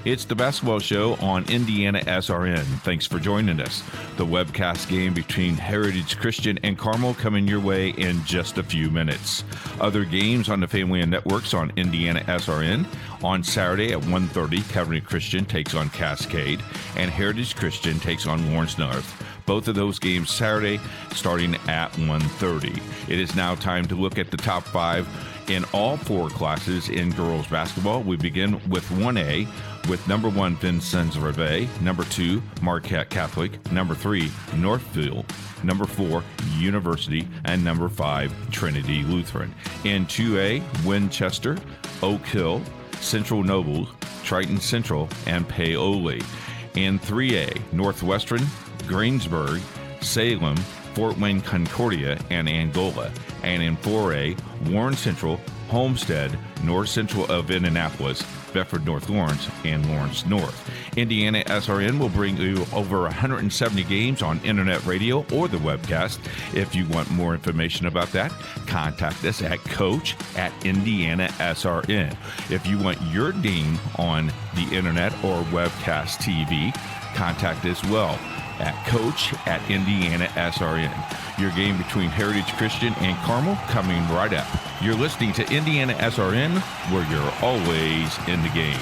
It's the basketball show on Indiana SRN. Thanks for joining us. The webcast game between Heritage Christian and Carmel coming your way in just a few minutes. Other games on the family of networks on Indiana SRN. On Saturday at 1:30, Calvary Christian takes on Cascade, and Heritage Christian takes on Lawrence North. Both of those games Saturday starting at 1:30. It is now time to look at the top five in all four classes in girls basketball. We begin with 1A with number 1 Vincennes Reveille, number 2 Marquette Catholic, number 3 Northfield, number 4 University, and number 5 Trinity Lutheran. In 2A, Winchester, Oak Hill, Central Nobles, Triton Central, and Paoli. In 3A, Northwestern, Greensburg, Salem, Fort Wayne Concordia, and Angola. And in 4A, Warren Central, Homestead, North Central of Indianapolis, Bedford North Lawrence, and Lawrence North. Indiana SRN will bring you over 170 games on internet radio or the webcast. If you want more information about that, contact us at coach@IndianaSRN. If you want your game on the internet or webcast TV, contact us as well at coach@IndianaSRN. Your game between Heritage Christian and Carmel coming right up. You're listening to Indiana SRN, where you're always in the game.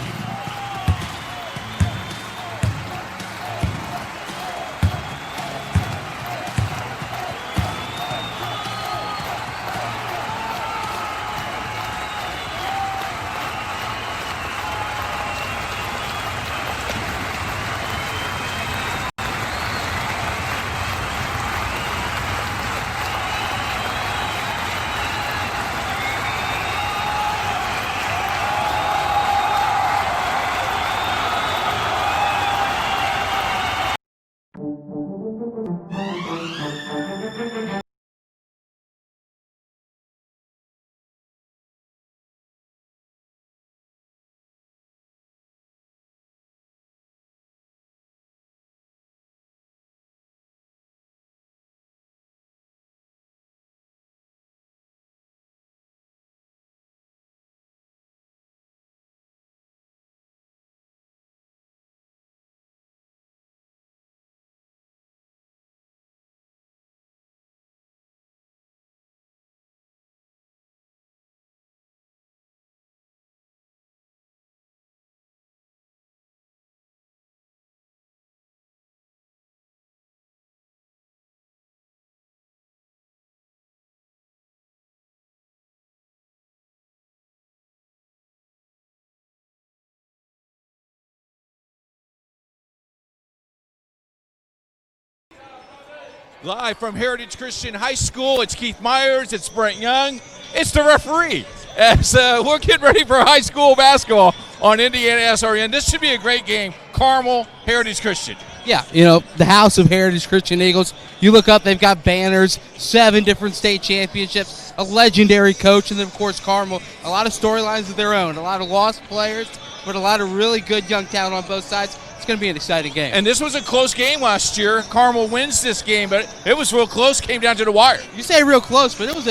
Live from Heritage Christian High School, it's Keith Myers, it's Brent Young, it's the referee. As we're getting ready for high school basketball on Indiana SRN. This should be a great game. Carmel, Heritage Christian. Yeah, the house of Heritage Christian Eagles. You look up, they've got banners, 7 different state championships, a legendary coach, and then, of course, Carmel. A lot of storylines of their own, a lot of lost players, but a lot of really good young talent on both sides. It's going to be an exciting game. And this was a close game last year. Carmel wins this game, but it was real close, came down to the wire. You say real close, but it was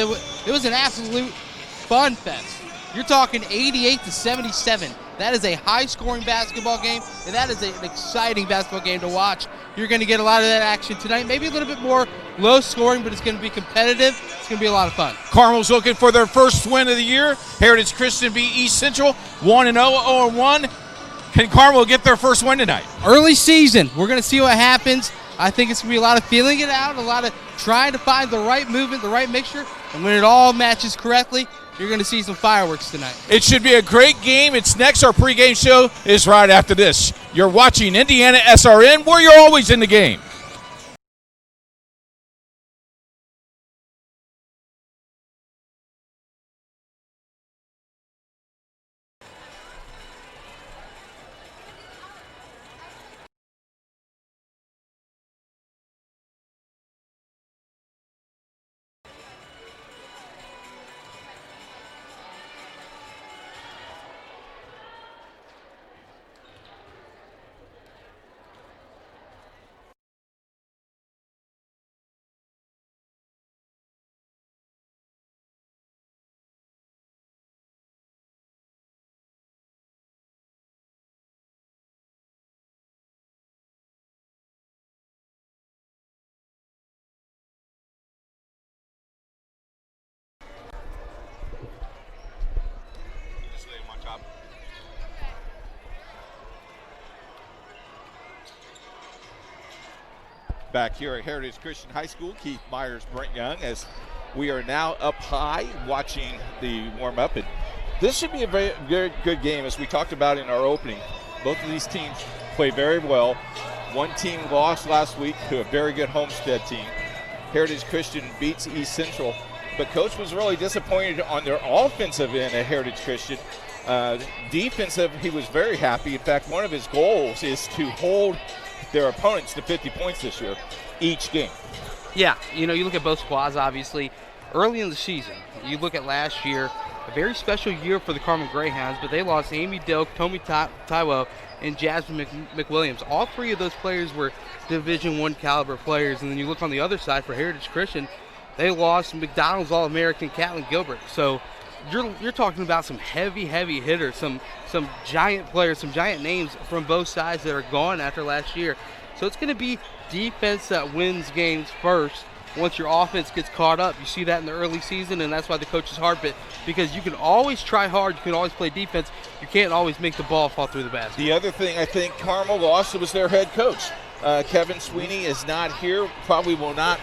an absolute fun fest. You're talking 88-77. That is a high-scoring basketball game, and that is an exciting basketball game to watch. You're going to get a lot of that action tonight. Maybe a little bit more low-scoring, but it's going to be competitive. It's going to be a lot of fun. Carmel's looking for their first win of the year. Heritage Christian beat East Central 1-0, 0-1. Can Carmel get their first win tonight? Early season. We're going to see what happens. I think it's going to be a lot of feeling it out, a lot of trying to find the right movement, the right mixture, and when it all matches correctly, you're going to see some fireworks tonight. It should be a great game. It's next. Our pregame show is right after this. You're watching Indiana SRN, where you're always in the game. Rob. Back here at Heritage Christian High School, Keith Myers, Brent Young, as we are now up high watching the warm-up. And this should be a very good game, as we talked about in our opening. Both of these teams play very well. One team lost last week to a very good Homestead team. Heritage Christian beats East Central. But Coach was really disappointed on their offensive end at Heritage Christian. Defensive, he was very happy. In fact, one of his goals is to hold their opponents to 50 points this year, each game. Yeah, you look at both squads, obviously. Early in the season, you look at last year, a very special year for the Carmel Greyhounds, but they lost Amy Dilk, Tomi Taiwo, and Jasmine McWilliams. All three of those players were Division I caliber players. And then you look on the other side for Heritage Christian, they lost McDonald's All-American Catlin Gilbert. So you're talking about some heavy hitters, some giant players, some giant names from both sides that are gone after last year. So it's going to be defense that wins games first. Once your offense gets caught up, you see that in the early season, and that's why the coach is hard bit, because you can always try hard, you can always play defense, you can't always make the ball fall through the basket. The other thing I think Carmel lost was their head coach. Kevin Sweeney is not here, probably will not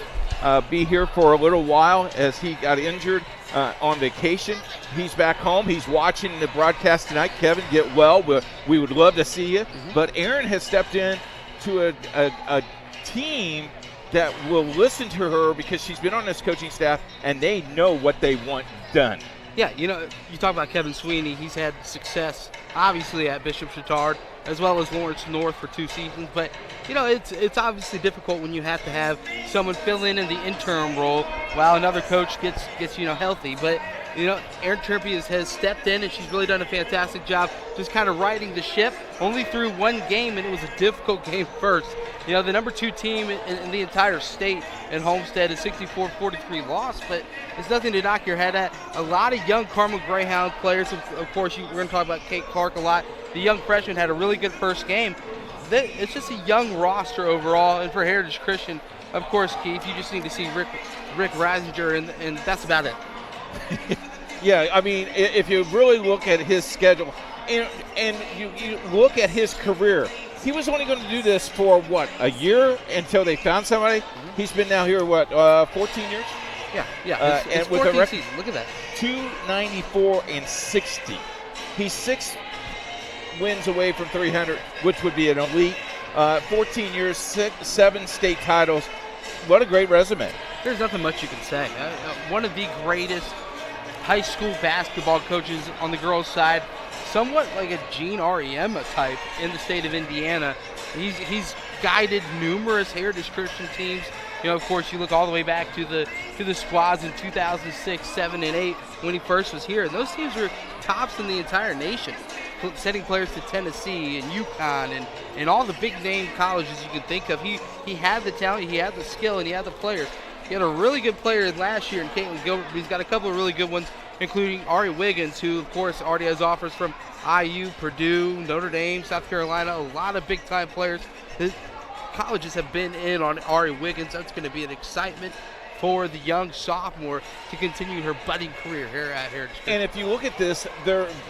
be here for a little while as he got injured on vacation. He's back home. He's watching the broadcast tonight. Kevin, get well. We would love to see you. Mm-hmm. But Aaron has stepped in to a team that will listen to her because she's been on this coaching staff and they know what they want done. Yeah, you talk about Kevin Sweeney. He's had success, obviously, at Bishop Chatard as well as Lawrence North for 2 seasons. But, it's obviously difficult when you have to have someone fill in the interim role while another coach gets healthy. But, Erin Trimpe has stepped in, and she's really done a fantastic job just kind of riding the ship. Only through one game, and it was a difficult game first. The number 2 team in the entire state in Homestead is 64-43 loss, but it's nothing to knock your head at. A lot of young Carmel Greyhound players, of course, we're going to talk about Kate Clark a lot. The young freshman had a really good first game. It's just a young roster overall, and for Heritage Christian, of course, Keith, you just need to see Rick Risinger, and that's about it. Yeah, I mean, if you really look at his schedule and you look at his career, he was only going to do this for, a year until they found somebody? Mm-hmm. He's been now here, 14 years? Yeah. It's with 14 seasons. Look at that. 294-60. He's 6 wins away from 300, which would be an elite. 14 years, 7 state titles. What a great resume. There's nothing much you can say. One of the greatest high school basketball coaches on the girls' side, somewhat like a Gene Ariema type in the state of Indiana. He's guided numerous Heritage Christian teams. Of course, you look all the way back to the squads in 2006, 7, and 8 when he first was here. And those teams were tops in the entire nation, sending players to Tennessee and UConn and all the big-name colleges you can think of. He had the talent, he had the skill, and he had the players. He had a really good player last year in Caitlin Gilbert, but he's got a couple of really good ones, including Ari Wiggins, who, of course, already has offers from IU, Purdue, Notre Dame, South Carolina, a lot of big-time players. The colleges have been in on Ari Wiggins. That's going to be an excitement for the young sophomore to continue her budding career here at Heritage. And if you look at this,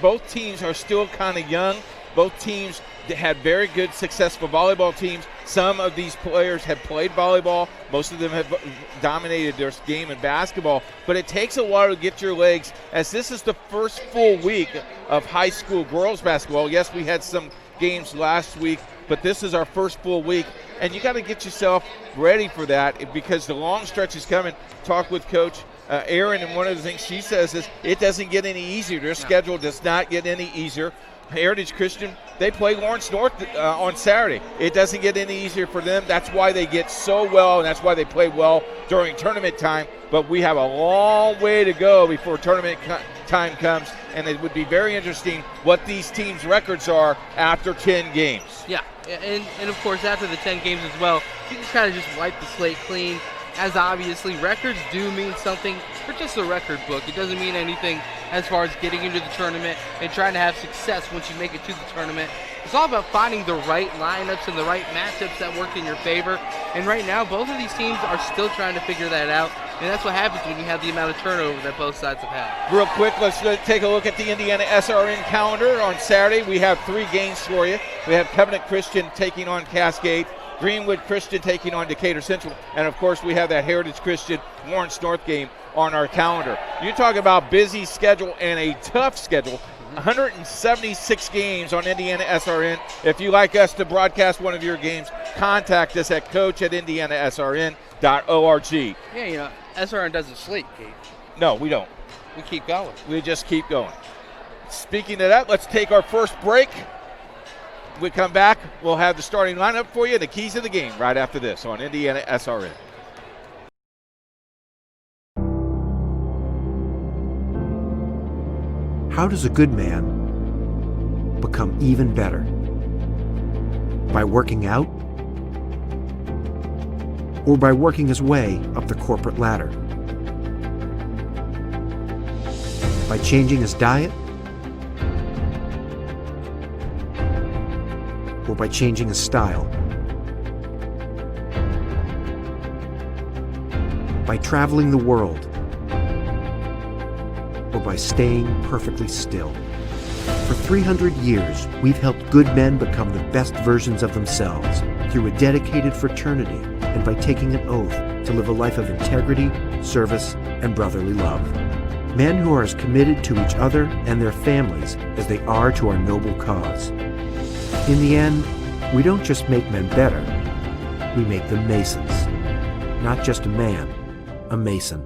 both teams are still kind of young. Both teams had very good, successful volleyball teams. Some of these players have played volleyball. Most of them have dominated their game in basketball. But it takes a while to get your legs, as this is the first full week of high school girls basketball. Yes, we had some games last week, but this is our first full week. And you got to get yourself ready for that, because the long stretch is coming. Talk with Coach Erin, and one of the things she says is it doesn't get any easier. Their schedule does not get any easier. Heritage Christian, they play Lawrence North on Saturday. It doesn't get any easier for them. That's why they get so well, and that's why they play well during tournament time. But we have a long way to go before tournament time comes, and it would be very interesting what these teams' records are after 10 games. Yeah, and of course, after the 10 games as well, you can kind of just wipe the slate clean, as obviously records do mean something for just the record book. It doesn't mean anything as far as getting into the tournament and trying to have success once you make it to the tournament. It's all about finding the right lineups and the right matchups that work in your favor. And right now, both of these teams are still trying to figure that out. And that's what happens when you have the amount of turnover that both sides have had. Real quick, let's take a look at the Indiana SRN calendar. On Saturday, we have 3 games for you. We have Covenant Christian taking on Cascade, Greenwood Christian taking on Decatur Central, and of course we have that Heritage Christian Lawrence North game on our calendar. You talk about busy schedule and a tough schedule. 176 games on Indiana SRN. If you'd like us to broadcast one of your games, contact us at coach@indianasrn.org. Yeah, SRN doesn't sleep, Keith. No, we don't. We keep going. We just keep going. Speaking of that, let's take our first break. We come back, we'll have the starting lineup for you, the keys of the game right after this on Indiana SRN. How does a good man become even better? By working out? Or by working his way up the corporate ladder? By changing his diet? Or by changing his style? By traveling the world? Or by staying perfectly still? For 300 years, we've helped good men become the best versions of themselves through a dedicated fraternity and by taking an oath to live a life of integrity, service, and brotherly love. Men who are as committed to each other and their families as they are to our noble cause. In the end, we don't just make men better, we make them Masons. Not just a man, a Mason.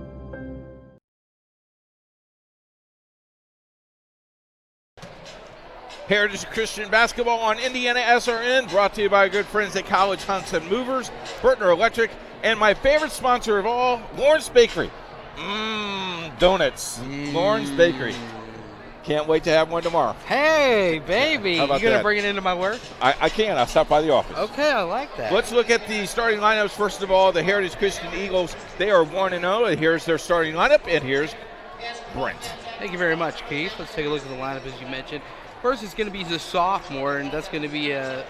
Heritage Christian Basketball on Indiana SRN, brought to you by our good friends at College Hunts and Movers, Burtner Electric, and my favorite sponsor of all, Lawrence Bakery. Donuts. Lawrence Bakery. Can't wait to have one tomorrow. Hey, baby. How about you going to that? bring it into my work? I can. I'll stop by the office. Okay, I like that. Let's look at the starting lineups. First of all, the Heritage Christian Eagles, they are 1-0. And here's their starting lineup, and here's Brent. Thank you very much, Keith. Let's take a look at the lineup as you mentioned. First, it's going to be the sophomore, and that's going to be a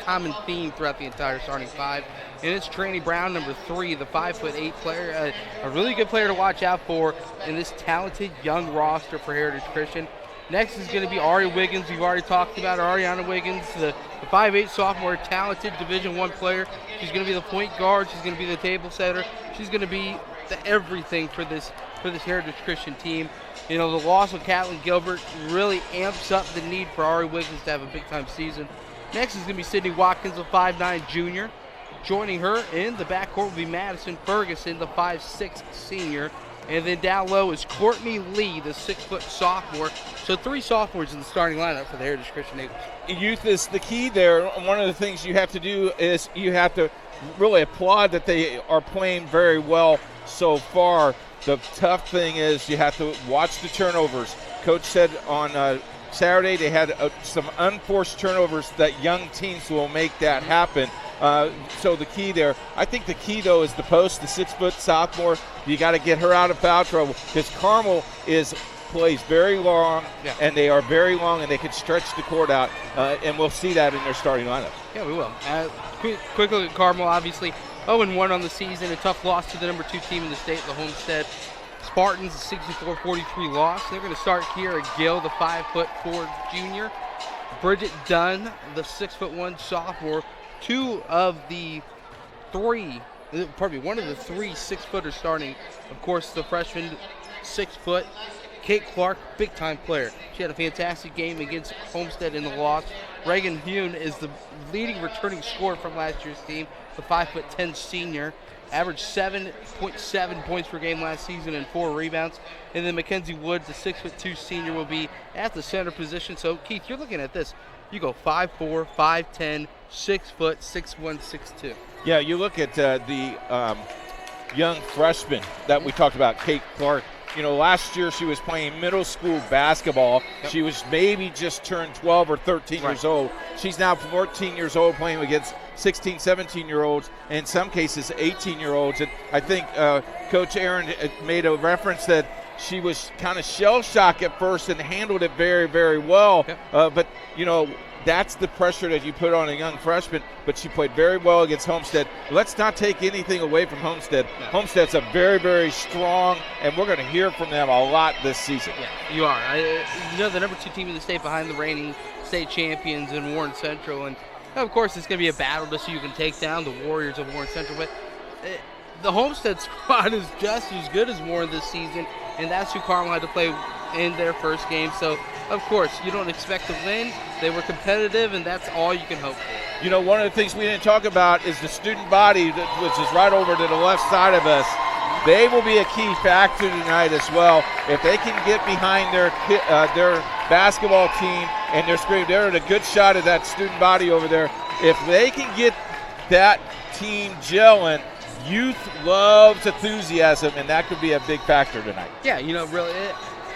common theme throughout the entire starting five. And it's Tranny Brown, number 3, the 5'8" player, a really good player to watch out for in this talented young roster for Heritage Christian. Next is going to be Ari Wiggins. We've already talked about Ariana Wiggins, the 5'8" sophomore, talented Division I player. She's going to be the point guard. She's going to be the table setter. She's going to be the everything for this Heritage Christian team. You know, the loss of Catlin Gilbert really amps up the need for Ari Wiggins to have a big-time season. Next is going to be Sydney Watkins, a 5'9" junior. Joining her in the backcourt will be Madison Ferguson, the 5'6" senior. And then down low is Courtney Lee, the 6' sophomore. So 3 sophomores in the starting lineup for the Heritage Christian Eagles. Youth is the key there. One of the things you have to do is you have to really applaud that they are playing very well so far. The tough thing is you have to watch the turnovers. Coach said on Saturday they had some unforced turnovers that young teams will make that happen. So the key there, I think the key though is the post, the 6' sophomore. You got to get her out of foul trouble because Carmel plays very long, and they are very long, and they can stretch the court out, and we'll see that in their starting lineup. Yeah, we will. Quick look at Carmel, obviously 0-1 on the season, a tough loss to the number 2 team in the state, the Homestead Spartans, a 64-43 loss. They're going to start Kiera Gill, the 5'4" junior. Bridget Dunn, the 6'1" sophomore. One of the 3 6-footers starting. Of course, the freshman 6 foot, Kate Clark, big-time player. She had a fantastic game against Homestead in the loss. Reagan Hune is the leading returning scorer from last year's team, the 5'10" senior. Averaged 7.7 points per game last season and 4 rebounds. And then Mackenzie Woods, the 6'2" senior, will be at the center position. So, Keith, you're looking at this. You go 5'4", 5'10", 6 foot, 6'1", 6'2". Yeah, you look at the young freshman that we talked about, Kate Clark. You know, last year she was playing middle school basketball. Yep. She was maybe just turned 12 or 13 years old. She's now 14 years old playing against 16, 17-year-olds, and in some cases 18-year-olds. And I think Coach Aaron made a reference that she was kind of shell-shocked at first and handled it very, very well. Yep. But, you know, that's the pressure that you put on a young freshman, but she played very well against Homestead. Let's not take anything away from Homestead. No. Homestead's a very, very strong, and we're going to hear from them a lot this season. Yeah, you are. The number 2 team in the state behind the reigning state champions in Warren Central. And, of course, it's going to be a battle to see who can take down the Warriors of Warren Central. But the Homestead squad is just as good as Warren this season, and that's who Carmel had to play in their first game. So, of course, you don't expect to win. They were competitive, and that's all you can hope for. One of the things we didn't talk about is the student body, which is right over to the left side of us. They will be a key factor tonight as well. If they can get behind their basketball team and their screen, they're at a good shot at that student body over there. If they can get that team gelling, youth loves enthusiasm, and that could be a big factor tonight. Yeah, really,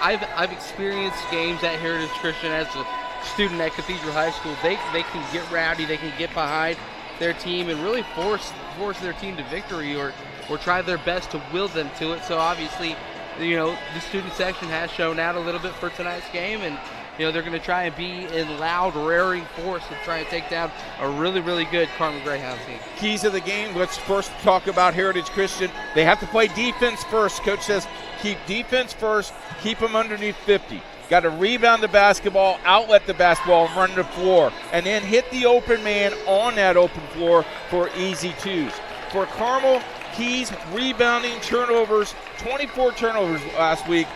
I've experienced games at Heritage Christian as a student at Cathedral High School. They can get rowdy, they can get behind their team and really force their team to victory or try their best to will them to it. So obviously, the student section has shown out a little bit for tonight's game, and they're going to try and be in loud, raring force to try and take down a really, really good Carmel Greyhound team. Keys of the game, let's first talk about Heritage Christian. They have to play defense first. Coach says keep defense first, keep them underneath 50. Got to rebound the basketball, outlet the basketball, and run the floor. And then hit the open man on that open floor for easy twos. For Carmel, keys, rebounding, turnovers, 24 turnovers last week.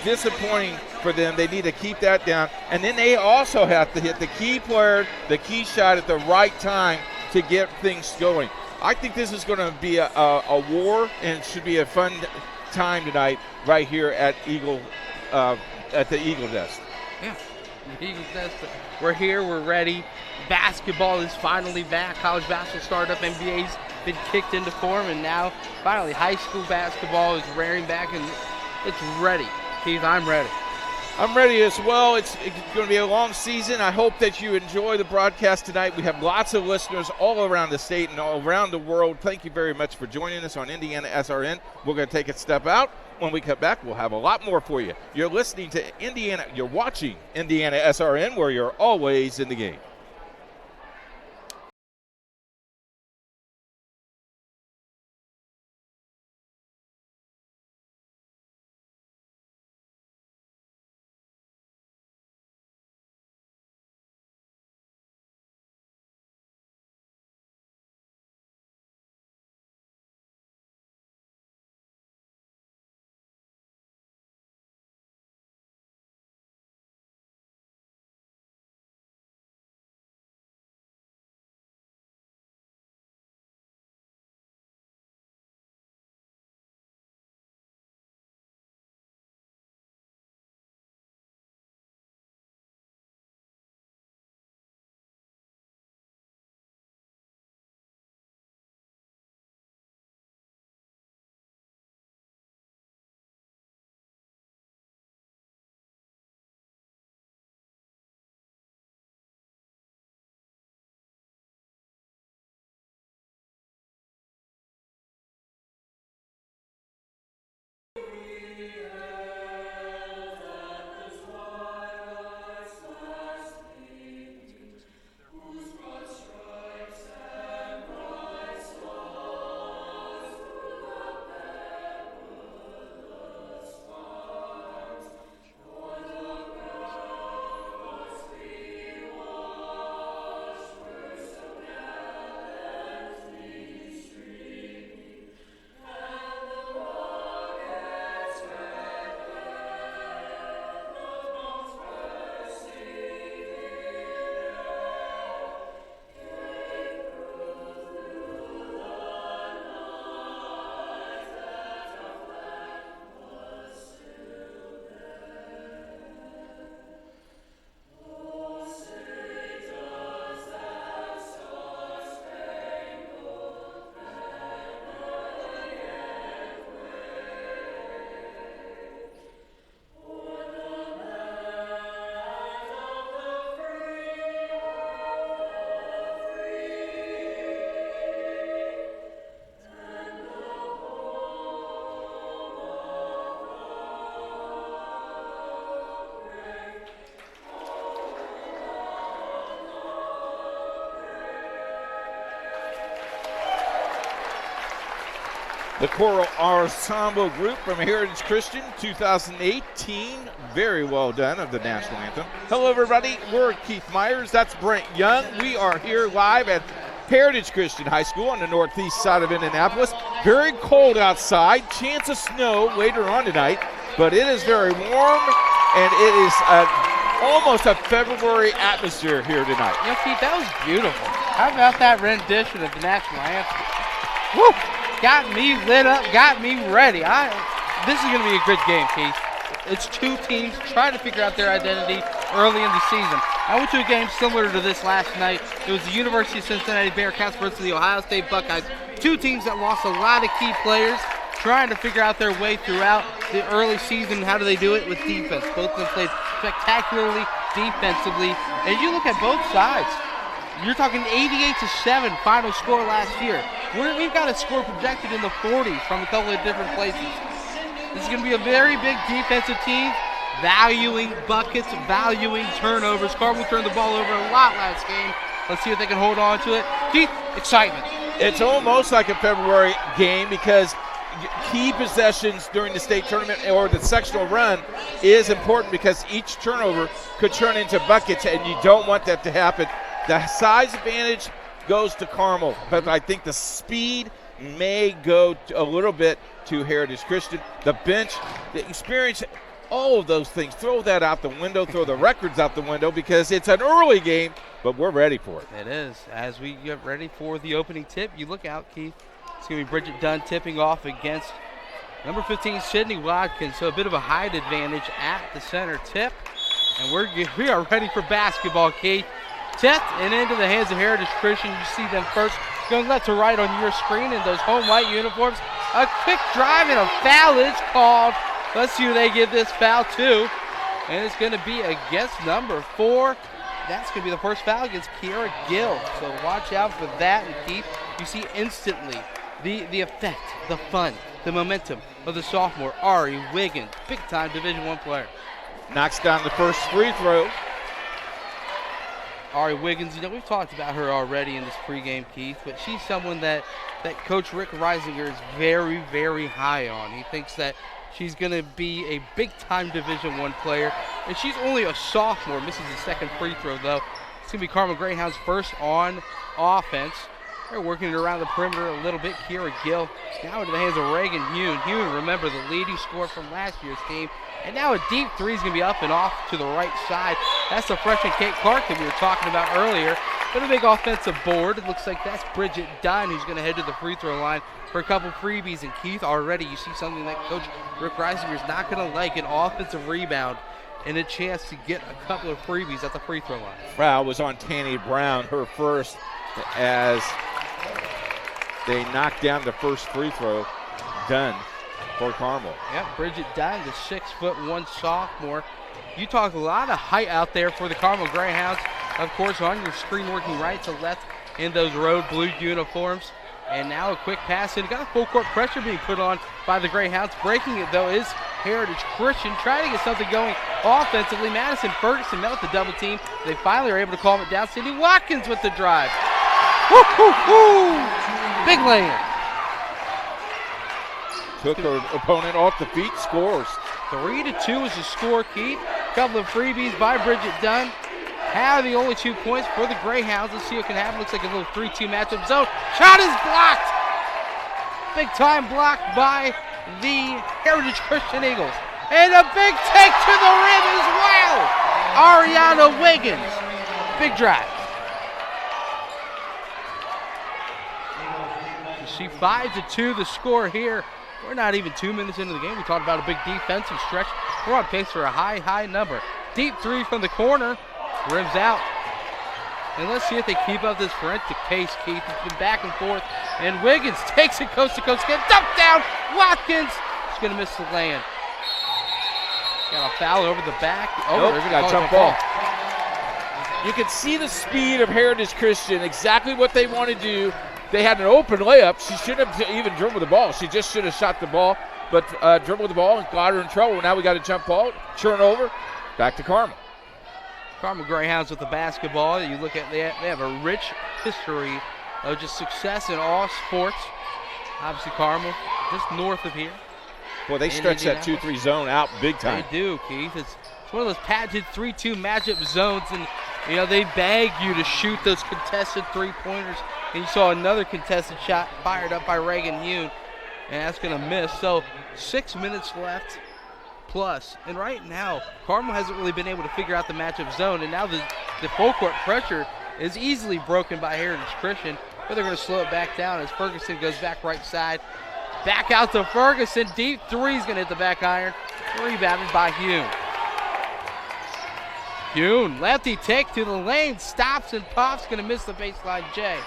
Disappointing for them. They need to keep that down. And then they also have to hit the key player, the key shot at the right time to get things going. I think this is going to be a war, and it should be a fun time tonight right here at the Eagle Nest. Yeah, the Eagles Nest. We're here. We're ready. Basketball is finally back. College basketball started up. NBA's been kicked into form, and now finally high school basketball is rearing back, and it's ready. Keith, I'm ready. I'm ready as well. It's going to be a long season. I hope that you enjoy the broadcast tonight. We have lots of listeners all around the state and all around the world. Thank you very much for joining us on Indiana SRN. We're going to take a step out. When we come back, we'll have a lot more for you. You're listening to Indiana. You're watching Indiana SRN, where you're always in the game. The choral ensemble group from Heritage Christian 2018. Very well done of the national anthem. Hello, everybody. We're Keith Myers. That's Brent Young. We are here live at Heritage Christian High School on the northeast side of Indianapolis. Very cold outside. Chance of snow later on tonight, but it is very warm, and it is almost a February atmosphere here tonight. You know, Keith, that was beautiful. How about that rendition of the national anthem? Woo! Got me lit up, got me ready. This is going to be a good game, Keith. It's two teams trying to figure out their identity early in the season. I went to a game similar to this last night. It was the University of Cincinnati Bearcats versus the Ohio State Buckeyes. Two teams that lost a lot of key players, trying to figure out their way throughout the early season. How do they do it? With defense. Both of them played spectacularly defensively. And you look at both sides. You're talking 88-7 final score last year. We've got a score projected in the 40s from a couple of different places. This is going to be a very big defensive team, valuing buckets, valuing turnovers. Carmel turned the ball over a lot last game. Let's see if they can hold on to it. Keith, excitement. It's almost like a February game because key possessions during the state tournament or the sectional run is important because each turnover could turn into buckets, and you don't want that to happen. The size advantage goes to Carmel, but I think the speed may go a little bit to Heritage Christian. The bench, the experience, all of those things, throw that out the window, throw the records out the window because it's an early game, but we're ready for it. It is. As we get ready for the opening tip, you look out, Keith. It's going to be Bridget Dunn tipping off against number 15, Sydney Watkins. So a bit of a height advantage at the center tip. And we are ready for basketball, Keith. Tipped and into the hands of Heritage Christian. You see them first going left to right on your screen in those home white uniforms. A quick drive and a foul is called. Let's see who they give this foul to. And it's going to be against number 4. That's going to be the first foul against Kiera Gill. So watch out for that. And Keith, you see instantly the effect, the fun, the momentum of the sophomore, Ari Wiggins, big-time Division I player. Knocks down the first free throw. Ari Wiggins, you know, we've talked about her already in this pregame, Keith, but she's someone that Coach Rick Reisinger is very, very high on. He thinks that she's going to be a big-time Division I player, and she's only a sophomore. Misses the second free throw, though. It's going to be Carmel Greyhounds first on offense. They're working it around the perimeter a little bit. Kiera Gill now into the hands of Reagan Hune. Hune, remember, the leading scorer from last year's team. And now a deep three is going to be up and off to the right side. That's the freshman Kate Clark that we were talking about earlier. But a big offensive board. It looks like that's Bridget Dunn who's going to head to the free throw line for a couple freebies. And Keith, already you see something that Coach Rick Reisinger is not going to like, an offensive rebound and a chance to get a couple of freebies at the free throw line. Foul was on Tanny Brown, her first, as they knocked down the first free throw. Done for Carmel. Yep, Bridget Dunn, the 6'1" sophomore. You talk a lot of height out there for the Carmel Greyhounds. Of course, on your screen, working right to left in those road blue uniforms. And now a quick pass in. Got a full court pressure being put on by the Greyhounds. Breaking it, though, is Heritage Christian, trying to get something going offensively. Madison Ferguson met with the double team. They finally are able to calm it down. Sydney Watkins with the drive. Woo, woo, woo. Big lay-in. Took her opponent off the feet, scores. 3-2 is the score, Keith. Couple of freebies by Bridget Dunn. Have the only 2 points for the Greyhounds. Let's see what can happen. Looks like a little 3-2 matchup zone. Shot is blocked. Big time blocked by the Heritage Christian Eagles. And a big take to the rim as well. Ariana Wiggins. Big drive. You see 5-2 the score here. We're not even 2 minutes into the game. We talked about a big defensive stretch. We're on pace for a high number. Deep three from the corner. Rims out. And let's see if they keep up this forensic pace, Keith. It's been back and forth. And Wiggins takes it coast to coast. Get dumped down. Watkins is going to miss the land. Got a foul over the back. Oh, nope, they're going got to jump ball. You can see the speed of Heritage Christian, exactly what they want to do. They had an open layup. She shouldn't have even dribbled the ball. She just should have shot the ball, but dribbled the ball and got her in trouble. Now we got a jump ball, turnover, back to Carmel. Carmel Greyhounds with the basketball. You look at, they have a rich history of just success in all sports. Obviously Carmel just north of here. Boy, they stretch that 2-3 zone out big time. They do, Keith. It's one of those patented 3-2 matchup zones, and they beg you to shoot those contested three-pointers. And you saw another contested shot fired up by Reagan Hune, and that's going to miss. So 6 minutes left plus. And right now, Carmel hasn't really been able to figure out the matchup zone, and now the full court pressure is easily broken by Heritage Christian, but they're going to slow it back down as Ferguson goes back right side. Back out to Ferguson. Deep three is going to hit the back iron. Rebounded by Hune. Hune, lefty take to the lane, stops and pops, going to miss the baseline J.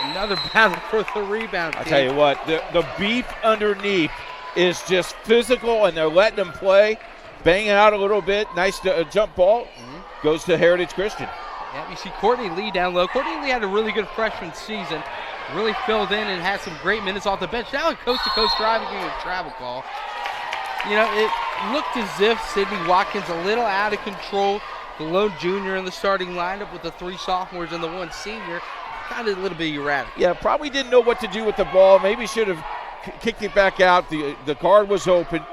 Another battle for the rebound. I tell you what, the beef underneath is just physical, and they're letting them play, banging out a little bit. Nice jump ball. Goes to Heritage Christian. Yeah, you see Courtney Lee down low. Courtney Lee had a really good freshman season. Really filled in and had some great minutes off the bench. Now a coast-to-coast driving getting a travel call. It looked as if Sidney Watkins a little out of control. The lone junior in the starting lineup with the 3 sophomores and the 1 senior. Kind of a little bit erratic. Yeah, probably didn't know what to do with the ball. Maybe should have kicked it back out. The guard was open.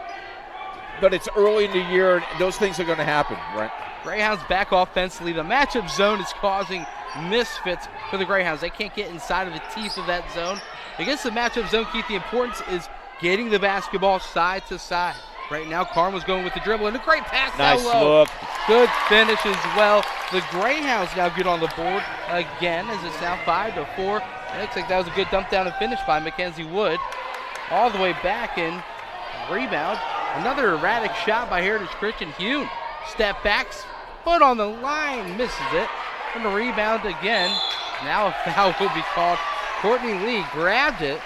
But it's early in the year, and those things are going to happen, right? Greyhounds back offensively. The matchup zone is causing misfits for the Greyhounds. They can't get inside of the teeth of that zone. Against the matchup zone, Keith, the importance is getting the basketball side to side. Right now, Carmel's going with the dribble, and a great pass nice down low. Look. Good finish as well. The Greyhounds now get on the board again as it's now 5-4. It looks like that was a good dump down and finish by Mackenzie Wood. All the way back in. Rebound. Another erratic shot by Heritage Christian. Hune step backs, foot on the line, misses it. And the rebound again. Now a foul will be called. Courtney Lee grabbed it,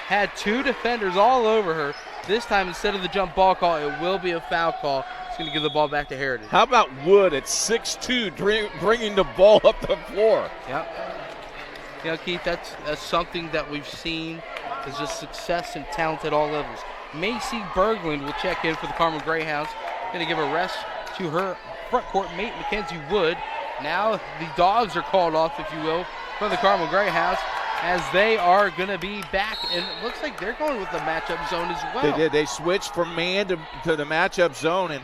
had 2 defenders all over her. This time, instead of the jump ball call, it will be a foul call. It's going to give the ball back to Heritage. How about Wood at 6'2", bringing the ball up the floor? Yep. Keith, that's something that we've seen is just success and talent at all levels. Macy Berglund will check in for the Carmel Greyhounds. Going to give a rest to her front court mate, Mackenzie Wood. Now the dogs are called off, if you will, from the Carmel Greyhounds, as they are going to be back, and it looks like they're going with the matchup zone as well. They did. They switched from man to the matchup zone, and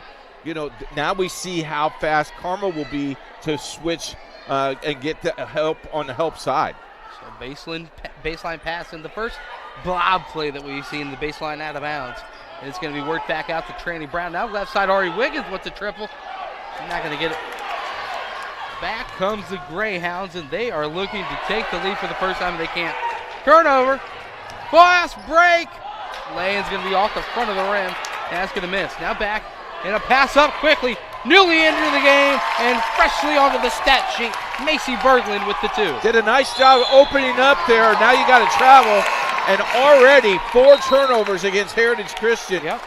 now we see how fast Carmel will be to switch and get the help on the help side. So baseline pass in the first blob play that we've seen, the baseline out of bounds. And it's going to be worked back out to Tranny Brown. Now left side, Ari Wiggins with the triple. She's not going to get it. Back comes the Greyhounds, and they are looking to take the lead for the first time, and they can't. Turnover. Fast break. Lay-in's going to be off the front of the rim, and that's going to miss. Now back, and a pass up quickly. Newly into the game, and freshly onto the stat sheet, Macy Berglund with the 2. Did a nice job opening up there. Now you got to travel. And already 4 turnovers against Heritage Christian. Yep.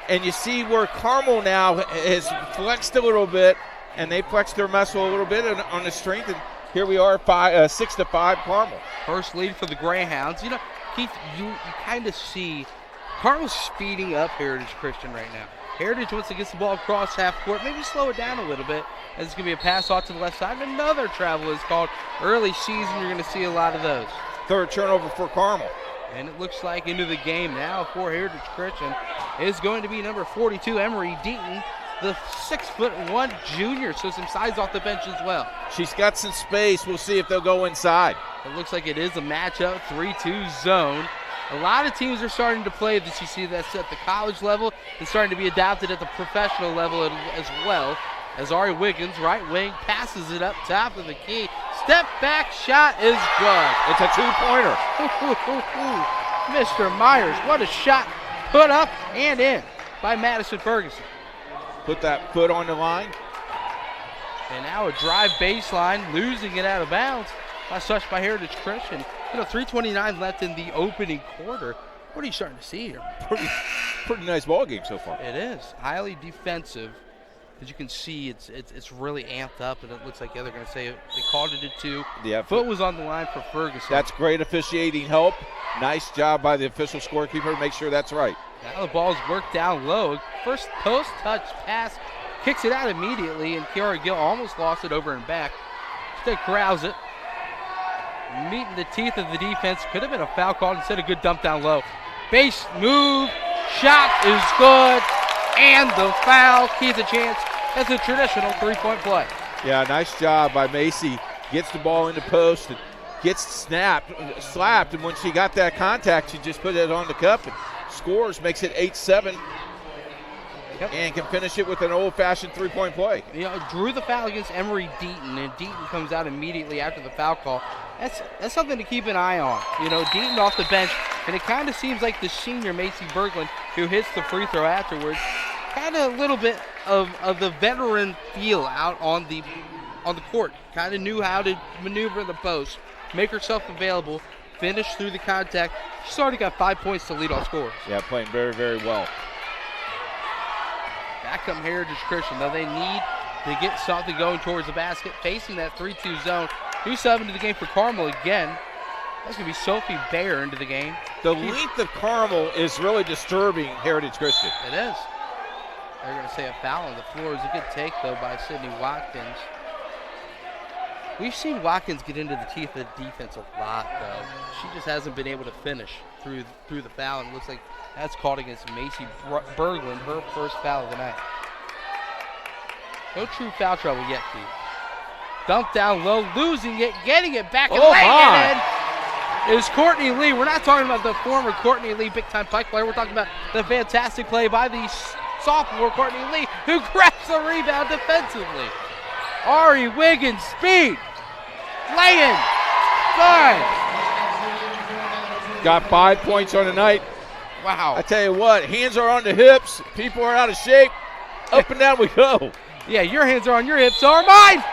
And you see where Carmel now has flexed a little bit, and they flexed their muscle a little bit on the strength. And here we are, 6-5 Carmel. First lead for the Greyhounds. Keith, you kind of see Carmel's speeding up Heritage Christian right now. Heritage wants to get the ball across half court, maybe slow it down a little bit, as it's going to be a pass off to the left side. And another travel is called. Early season, you're going to see a lot of those. 3rd turnover for Carmel. And it looks like into the game now for Heritage Christian is going to be number 42, Emery Deaton, the 6'1" junior, so some size off the bench as well. She's got some space. We'll see if they'll go inside. It looks like it is a matchup, 3-2 zone. A lot of teams are starting to play this. You see that's at the college level. It's starting to be adopted at the professional level as well. As Ari Wiggins, right wing, passes it up top of the key. Step back shot is good. It's a 2-pointer. Mr. Myers, what a shot put up and in by Madison Ferguson. Put that foot on the line. And now a drive baseline, losing it out of bounds. Last touch by Heritage Christian. 3:29 left in the opening quarter. What are you starting to see here? Pretty nice ball game so far. It is highly defensive. As you can see, it's really amped up, and it looks like they're going to say they called it a 2. Yeah, foot was on the line for Ferguson. That's great officiating help. Nice job by the official scorekeeper to make sure that's right. Now the ball's worked down low. First post touch pass, kicks it out immediately, and Kiara Gill almost lost it over and back. Instead corrals it. Meeting the teeth of the defense. Could have been a foul called instead of good dump down low. Base move, shot is good, and the foul. Keith a chance. That's a traditional three-point play. Yeah, nice job by Macy. Gets the ball in the post and gets slapped, and when she got that contact, she just put it on the cup and scores, makes it 8-7. Yep. And can finish it with an old-fashioned three-point play. You know, drew the foul against Emery Deaton, and Deaton comes out immediately after the foul call. That's something to keep an eye on. You know, Deaton off the bench, and it kind of seems like the senior Macy Berglund, who hits the free throw afterwards, kind of a little bit of the veteran feel out on the court. Kind of knew how to maneuver the post, make herself available, finish through the contact. She's already got 5 points to lead all scorers. Yeah, playing very, very well. Back come Heritage Christian, though they need to get something going towards the basket, facing that 3-2 zone. New sub into the game for Carmel again. That's going to be Sophie Bayer into the game. The length of Carmel is really disturbing Heritage Christian. It is. They're going to say a foul on the floor. It's a good take, though, by Sydney Watkins. We've seen Watkins get into the teeth of the defense a lot, though. She just hasn't been able to finish through the foul, and it looks like that's called against Macy Berglund, her first foul of the night. No true foul trouble yet, Keith. Dump down low, losing it, getting it back, and laying it in is Courtney Lee. We're not talking about the former Courtney Lee big-time Pike player. We're talking about the fantastic play by the sophomore Courtney Lee, who grabs the rebound defensively. Ari Wiggins, speed, laying, good. Got 5 points on the night. Wow. I tell you what, hands are on the hips, people are out of shape, up and down we go. Yeah, your hands are on your hips, so are mine.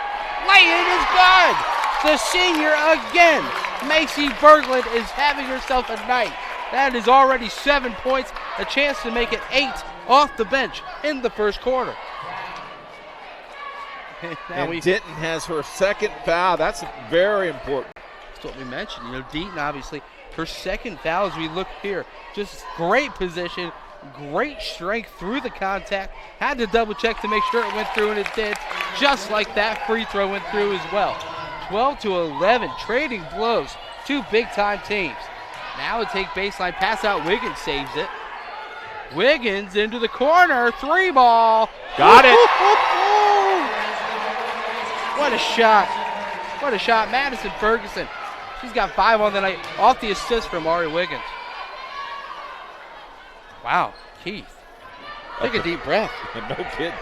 Laying is good. The senior again. Macy Berglund is having herself a night. That is already 7 points, a chance to make it 8 off the bench in the first quarter. And Denton has her second foul. That's very important. That's what we mentioned. You know, Deaton, obviously, her second foul as we look here. Just great position, great strength through the contact. Had to double check to make sure it went through, and it did. Just like that free throw went through as well. 12-11, trading blows. Two big-time teams. Now it take baseline, pass out, Wiggins saves it. Wiggins into the corner, three ball. Got it. What a shot. What a shot. Madison Ferguson. She's got 5 on the night off the assist from Ari Wiggins. Wow, Keith. Take a deep breath. No kidding.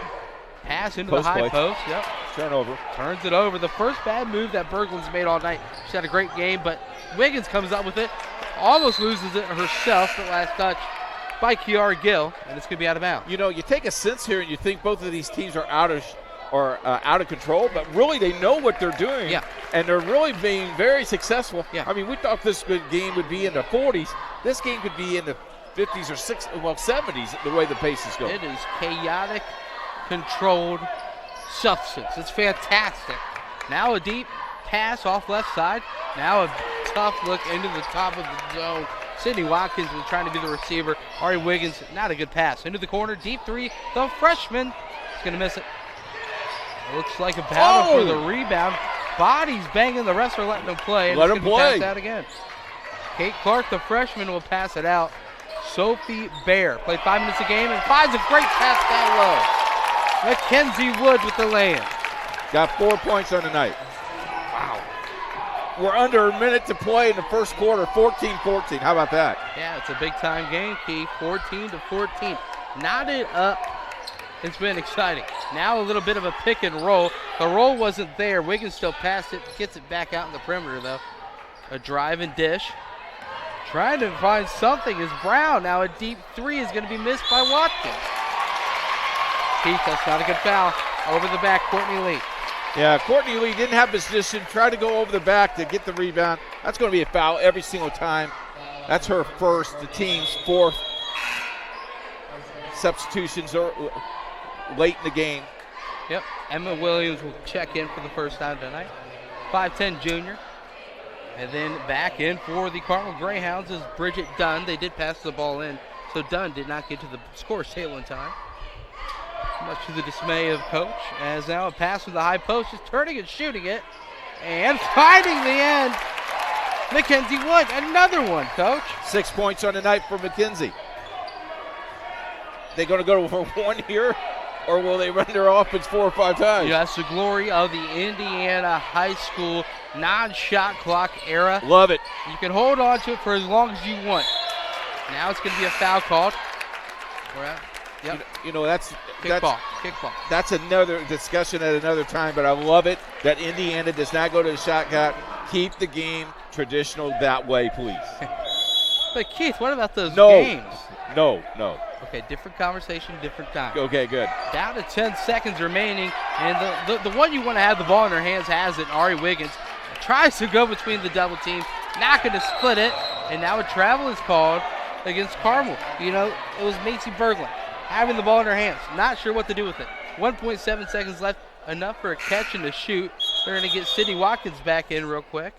Pass into the high post. Yep. Turnover. Turns it over. The first bad move that Berglund's made all night. She's had a great game, but Wiggins comes up with it. Almost loses it herself at last touch by Kiara Gill, and it's going to be out of bounds. You know, you take a sense here and you think both of these teams are out of control, but really they know what they're doing. Yeah. And they're really being very successful. Yeah. I mean, we thought this game would be in the 40s. This game could be in the 50s or 70s the way the pace is going. It is chaotic, controlled substance. It's fantastic. Now a deep pass off left side. Now a tough look into the top of the zone. Sydney Watkins was trying to be the receiver. Ari Wiggins, not a good pass. Into the corner, deep three. The freshman is going to miss it. It looks like a battle for the rebound. Bodies banging. The refs are letting them play. And Let it's him gonna play. Pass out again. Kate Clark, the freshman, will pass it out. Sophie Bayer played 5 minutes a game and finds a great pass down low. Mackenzie Wood with the land. Got 4 points on the night. Wow. We're under a minute to play in the first quarter, 14-14. How about that? Yeah, it's a big-time game, Keith. 14-14. Knotted up. It's been exciting. Now a little bit of a pick and roll. The roll wasn't there. Wiggins still passed it. Gets it back out in the perimeter, though. A drive and dish. Trying to find something is Brown. Now a deep three is going to be missed by Watkins. Keith, that's not a good foul. Over the back, Courtney Lee. Yeah, Courtney Lee didn't have position. Tried to go over the back to get the rebound. That's going to be a foul every single time. That's her first, the team's fourth. Substitutions are late in the game. Yep, Emma Williams will check in for the first time tonight. 5'10 junior. And then back in for the Carmel Greyhounds is Bridget Dunn. They did pass the ball in, so Dunn did not get to the score table in time. Much to the dismay of coach, as now a pass from the high post, just turning and shooting it, and finding the end. Mackenzie Wood, another one, Coach. 6 points on the night for McKenzie. They going to go for one here, or will they run their offense 4 or 5 times? Yeah, that's the glory of the Indiana high school non-shot clock era. Love it. You can hold on to it for as long as you want. Now it's going to be a foul called. Yep. You know that's Kickball. That's another discussion at another time, but I love it that Indiana does not go to the shot clock. Keep the game traditional that way, please. But Keith, what about those No. games? No. Okay, different conversation, different time. Okay, good. Down to 10 seconds remaining, and the one you want to have the ball in their hands has it. Ari Wiggins tries to go between the double team, not going to split it, and now a travel is called against Carmel. You know, it was Macy Berglund having the ball in her hands, not sure what to do with it. 1.7 seconds left, enough for a catch and a shoot. They're going to get Sydney Watkins back in real quick.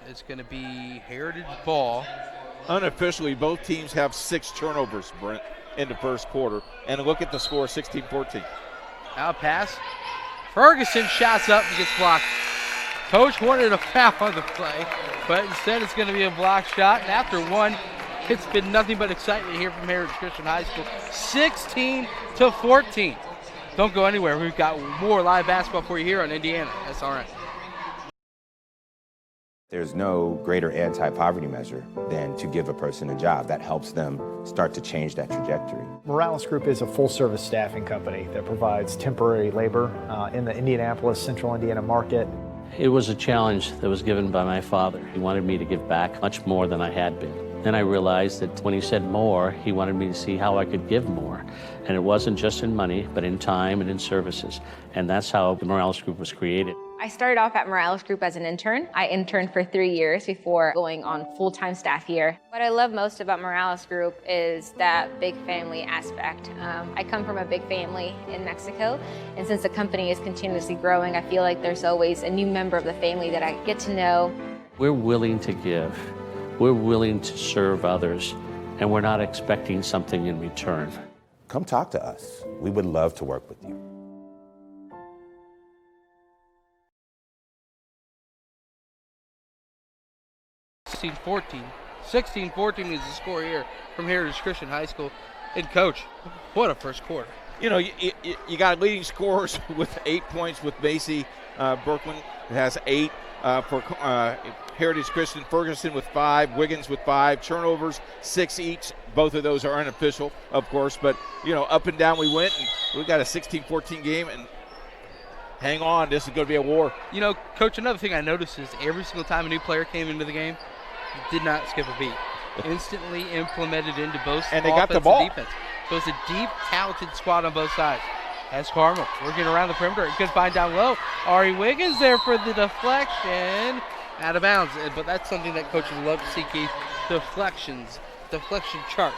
It's going to be Heritage ball. Unofficially, both teams have 6 turnovers, Brent, in the first quarter. And look at the score, 16-14. Now a pass. Ferguson shots up and gets blocked. Coach wanted a foul on the play, but instead it's going to be a block shot. And after one, it's been nothing but excitement here from Heritage Christian High School. 16-14. Don't go anywhere. We've got more live basketball for you here on Indiana SRN. There's no greater anti-poverty measure than to give a person a job. That helps them start to change that trajectory. Morales Group is a full-service staffing company that provides temporary labor in the Indianapolis, Central Indiana market. It was a challenge that was given by my father. He wanted me to give back much more than I had been. Then I realized that when he said more, he wanted me to see how I could give more. And it wasn't just in money, but in time and in services. And that's how the Morales Group was created. I started off at Morales Group as an intern. I interned for 3 years before going on full-time staff here. What I love most about Morales Group is that big family aspect. I come from a big family in Mexico, and since the company is continuously growing, I feel like there's always a new member of the family that I get to know. We're willing to give. We're willing to serve others, and we're not expecting something in return. Come talk to us. We would love to work with you. 16-14 is the score here from Heritage Christian High School. And Coach, what a first quarter. You know, you got leading scorers with 8 points with Macy Berglund, who has 8 for Heritage Christian. Ferguson with 5, Wiggins with 5, turnovers 6 each. Both of those are unofficial, of course, but you know, up and down we went, and we got a 16-14 game, and hang on, this is going to be a war. You know, Coach, another thing I noticed is every single time a new player came into the game, did not skip a beat. Instantly implemented into both and they got the ball. And defense. So it's a deep, talented squad on both sides. As Carmel working around the perimeter, it could find down low. Ari Wiggins there for the deflection, out of bounds. But that's something that coaches love to see, Keith. Deflection charts.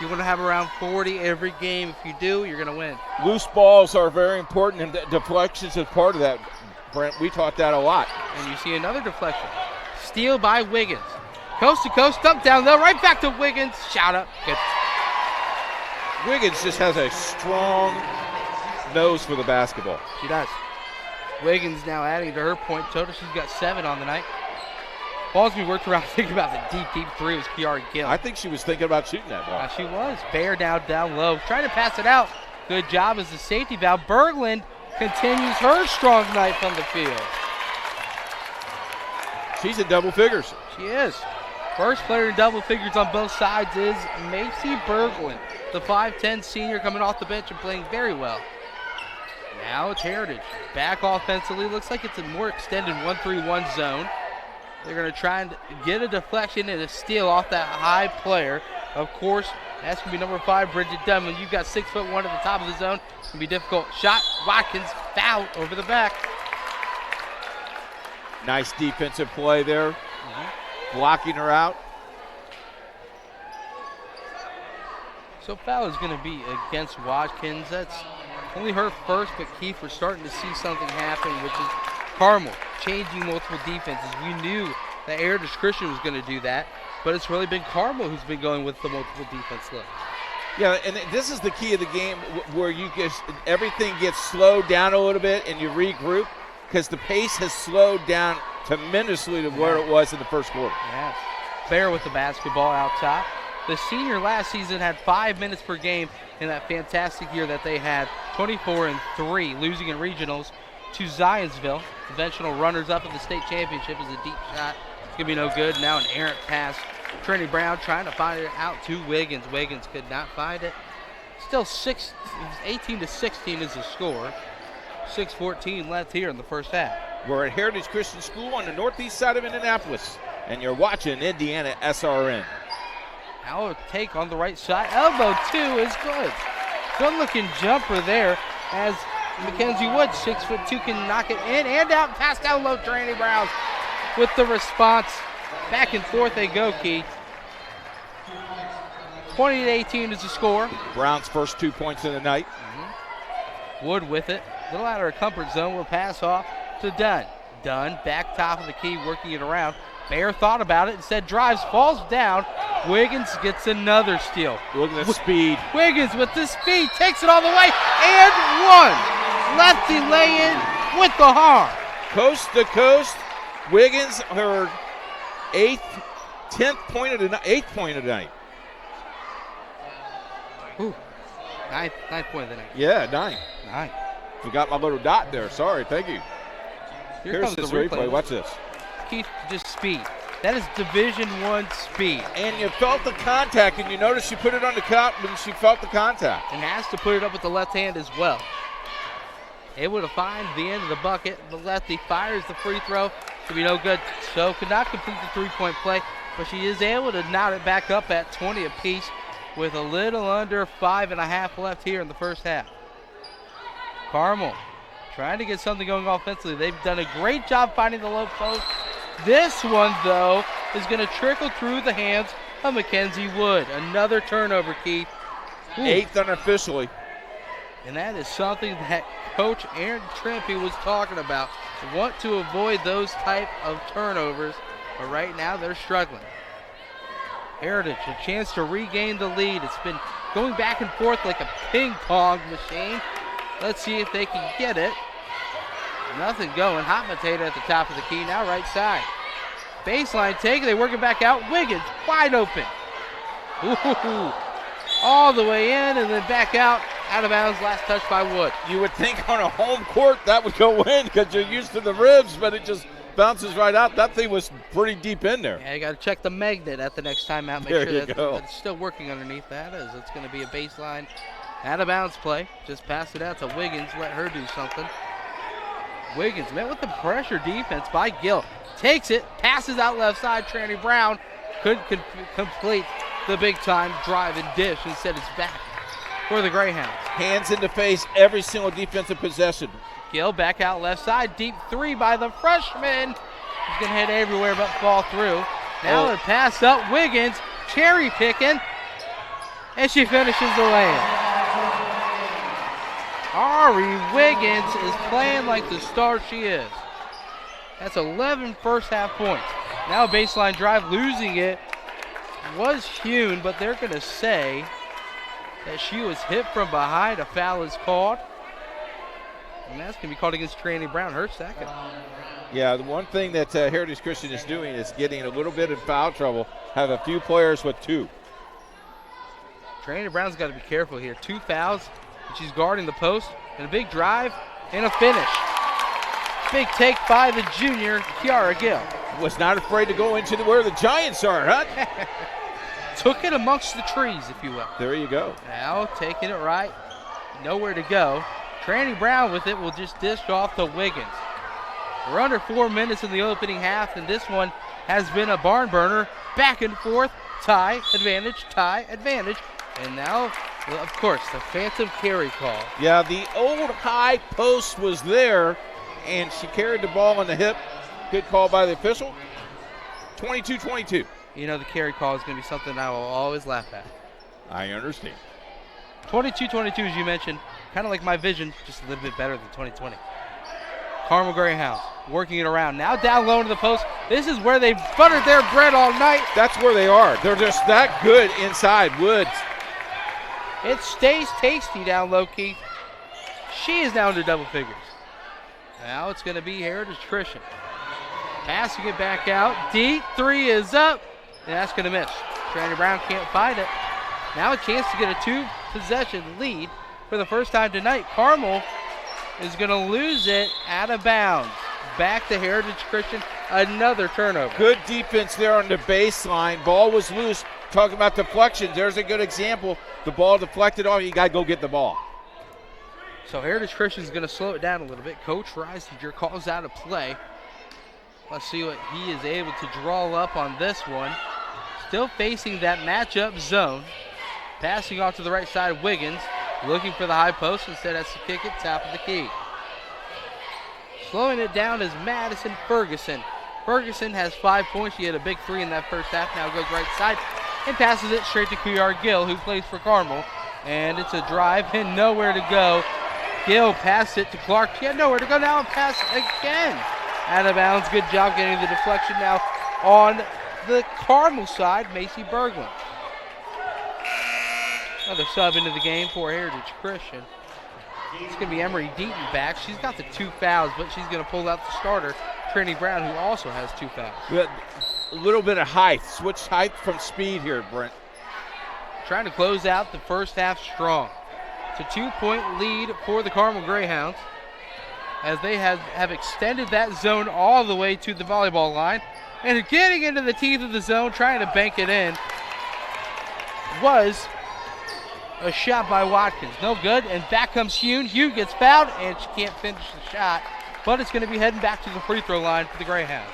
You want to have around 40 every game. If you do, you're going to win. Loose balls are very important, and deflections is part of that, Brent. We taught that a lot. And you see another deflection. Steal by Wiggins. Coast to coast, dump down low, right back to Wiggins. Shout up. Good. Wiggins just has a strong nose for the basketball. She does. Wiggins now adding to her point total. She's got 7 on the night. Ball's been worked around thinking about the deep three was Kiara Gill. I think she was thinking about shooting that ball. She was. Bear down low. Trying to pass it out. Good job as the safety valve. Berglund continues her strong night from the field. She's in double figures. She is. First player in double figures on both sides is Macy Berglund, the 5'10 senior coming off the bench and playing very well. Now it's Heritage. Back offensively. Looks like it's a more extended 1-3-1 zone. They're going to try and get a deflection and a steal off that high player. Of course, that's going to be number 5, Bridget Dunn. You've got 6'1" at the top of the zone. It's going to be difficult. Shot, Watkins, foul over the back. Nice defensive play there. Blocking her out. So foul is going to be against Watkins. That's only her first, but Keith, we're starting to see something happen, which is Carmel changing multiple defenses. We knew that Heritage Christian was going to do that, but it's really been Carmel who's been going with the multiple defense look. Yeah, and this is the key of the game where everything gets slowed down a little bit and you regroup, because the pace has slowed down tremendously to where it was in the first quarter. Yes. Bear with the basketball out top. The senior last season had 5 minutes per game in that fantastic year that they had, 24-3, losing in regionals to Zionsville. Eventual runners-up in the state championship is a deep shot. It's going to be no good. Now an errant pass. Trinity Brown trying to find it out to Wiggins. Wiggins could not find it. Still 18-16 is the score. 6:14 left here in the first half. We're at Heritage Christian School on the northeast side of Indianapolis, and you're watching Indiana SRN. Now a take on the right side. Elbow two is good. Good looking jumper there as Mackenzie Wood, 6'2", can knock it in and out. Pass down low, Trinity Brown with the response. Back and forth they go, Keith. 20-18 is the score. Brown's first 2 points of the night. Wood with it. A little out of her comfort zone. Will pass off to Dunn. Dunn back top of the key, working it around. Bear thought about it, instead drives, falls down. Wiggins gets another steal. Look at the speed. Wiggins with the speed, takes it all the way, and one. Lefty lay-in with the harm. Coast to coast. Wiggins, her 8th point of the night. Ooh, ninth point of the night. Yeah, 9. 9. Forgot my little dot there. Sorry, thank you. Here's this replay. Watch this. Keith, just speed. That is Division I speed. And you felt the contact, and you notice she put it on the cup when she felt the contact. And has to put it up with the left hand as well. Able to find the end of the bucket. The lefty fires the free throw. To be no good. So could not complete the three-point play, but she is able to knot it back up at 20 apiece with a little under 5.5 left here in the first half. Carmel trying to get something going offensively. They've done a great job finding the low post. This one, though, is going to trickle through the hands of Mackenzie Wood. Another turnover, Keith. Ooh. 8th unofficially. And that is something that Coach Aaron Trampy was talking about. They want to avoid those type of turnovers, but right now they're struggling. Heritage, a chance to regain the lead. It's been going back and forth like a ping pong machine. Let's see if they can get it. Nothing going. Hot potato at the top of the key. Now right side. Baseline take. They work it back out. Wiggins wide open. Ooh. All the way in and then back out. Out of bounds. Last touch by Wood. You would think on a home court that would go in because you're used to the ribs, but it just bounces right out. That thing was pretty deep in there. Yeah, you got to check the magnet at the next time out. Make there sure that it's still working underneath that. As it's going to be a baseline out of bounds play. Just pass it out to Wiggins. Let her do something. Wiggins met with the pressure defense by Gill. Takes it, passes out left side. Trinity Brown couldn't complete the big time drive and dish. Instead, it's back for the Greyhounds. Hands in the face every single defensive possession. Gill back out left side. Deep three by the freshman. He's going to head everywhere but fall through. Now a pass up. Wiggins cherry picking. And she finishes the layup. Ari Wiggins is playing like the star she is. That's 11 first half points. Now a baseline drive, losing it. Was hewn, but they're going to say that she was hit from behind. A foul is called. And that's going to be called against Trinity Brown, her second. Yeah, the one thing that Heritage Christian is doing is getting a little bit in foul trouble. Have a few players with 2. Trinity Brown's got to be careful here. 2 fouls. She's guarding the post, and a big drive and a finish. Big take by the junior, Kiara Gill. Was not afraid to go into where the Giants are, huh? Took it amongst the trees, if you will. There you go. Now taking it right, nowhere to go. Trinity Brown with it will just dish off to Wiggins. We're under 4 minutes in the opening half, and this one has been a barn burner. Back and forth, tie, advantage, and now, of course, the phantom carry call. Yeah, the old high post was there, and she carried the ball on the hip. Good call by the official. 22-22. You know, the carry call is going to be something I will always laugh at. I understand. 22-22, as you mentioned, kind of like my vision, just a little bit better than 2020. Carmel Greyhounds working it around. Now down low into the post. This is where they've buttered their bread all night. That's where they are. They're just that good inside. Woods. It stays tasty down low, Keith. She is now into double figures. Now it's going to be Heritage Christian. Passing it back out. Deep 3 is up. And that's going to miss. Randy Brown can't find it. Now a chance to get a 2-possession lead for the first time tonight. Carmel is going to lose it out of bounds. Back to Heritage Christian. Another turnover. Good defense there on the baseline. Ball was loose. Talking about deflections, there's a good example. The ball deflected off, you got to go get the ball. So Heritage Christian is going to slow it down a little bit. Coach Reisinger calls out a play. Let's see what he is able to draw up on this one. Still facing that matchup zone. Passing off to the right side, Wiggins. Looking for the high post. Instead has to kick it top of the key. Slowing it down is Madison Ferguson. Ferguson has 5 points. She had a big 3 in that first half. Now goes right side and passes it straight to Kuyar Gill, who plays for Carmel. And it's a drive and nowhere to go. Gill passed it to Clark. She had nowhere to go now and pass again. Out of bounds. Good job getting the deflection now on the Carmel side, Macy Berglund. Another sub into the game for Heritage Christian. It's going to be Emery Deaton back. She's got the 2 fouls, but she's going to pull out the starter, Trinity Brown, who also has 2 fouls. A little bit of height. Switch height from speed here, Brent. Trying to close out the first half strong. It's a 2-point lead for the Carmel Greyhounds as they have extended that zone all the way to the volleyball line. And getting into the teeth of the zone, trying to bank it in, was a shot by Watkins. No good, and back comes Hune. Hune gets fouled, and she can't finish the shot, but it's going to be heading back to the free throw line for the Greyhounds.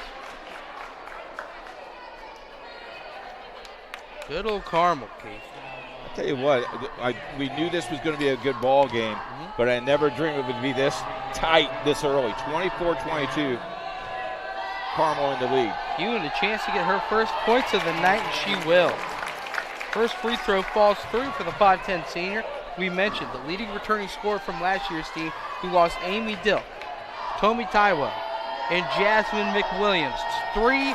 Good old Carmel, Keith. I'll tell you what, we knew this was going to be a good ball game, but I never dreamed it would be this tight this early. 24-22, Carmel in the lead. Hune a chance to get her first points of the night, and she will. First free throw falls through for the 5'10 senior. We mentioned the leading returning scorer from last year's team, who lost Amy Dilk, Tomi Taiwo, and Jasmine McWilliams. 3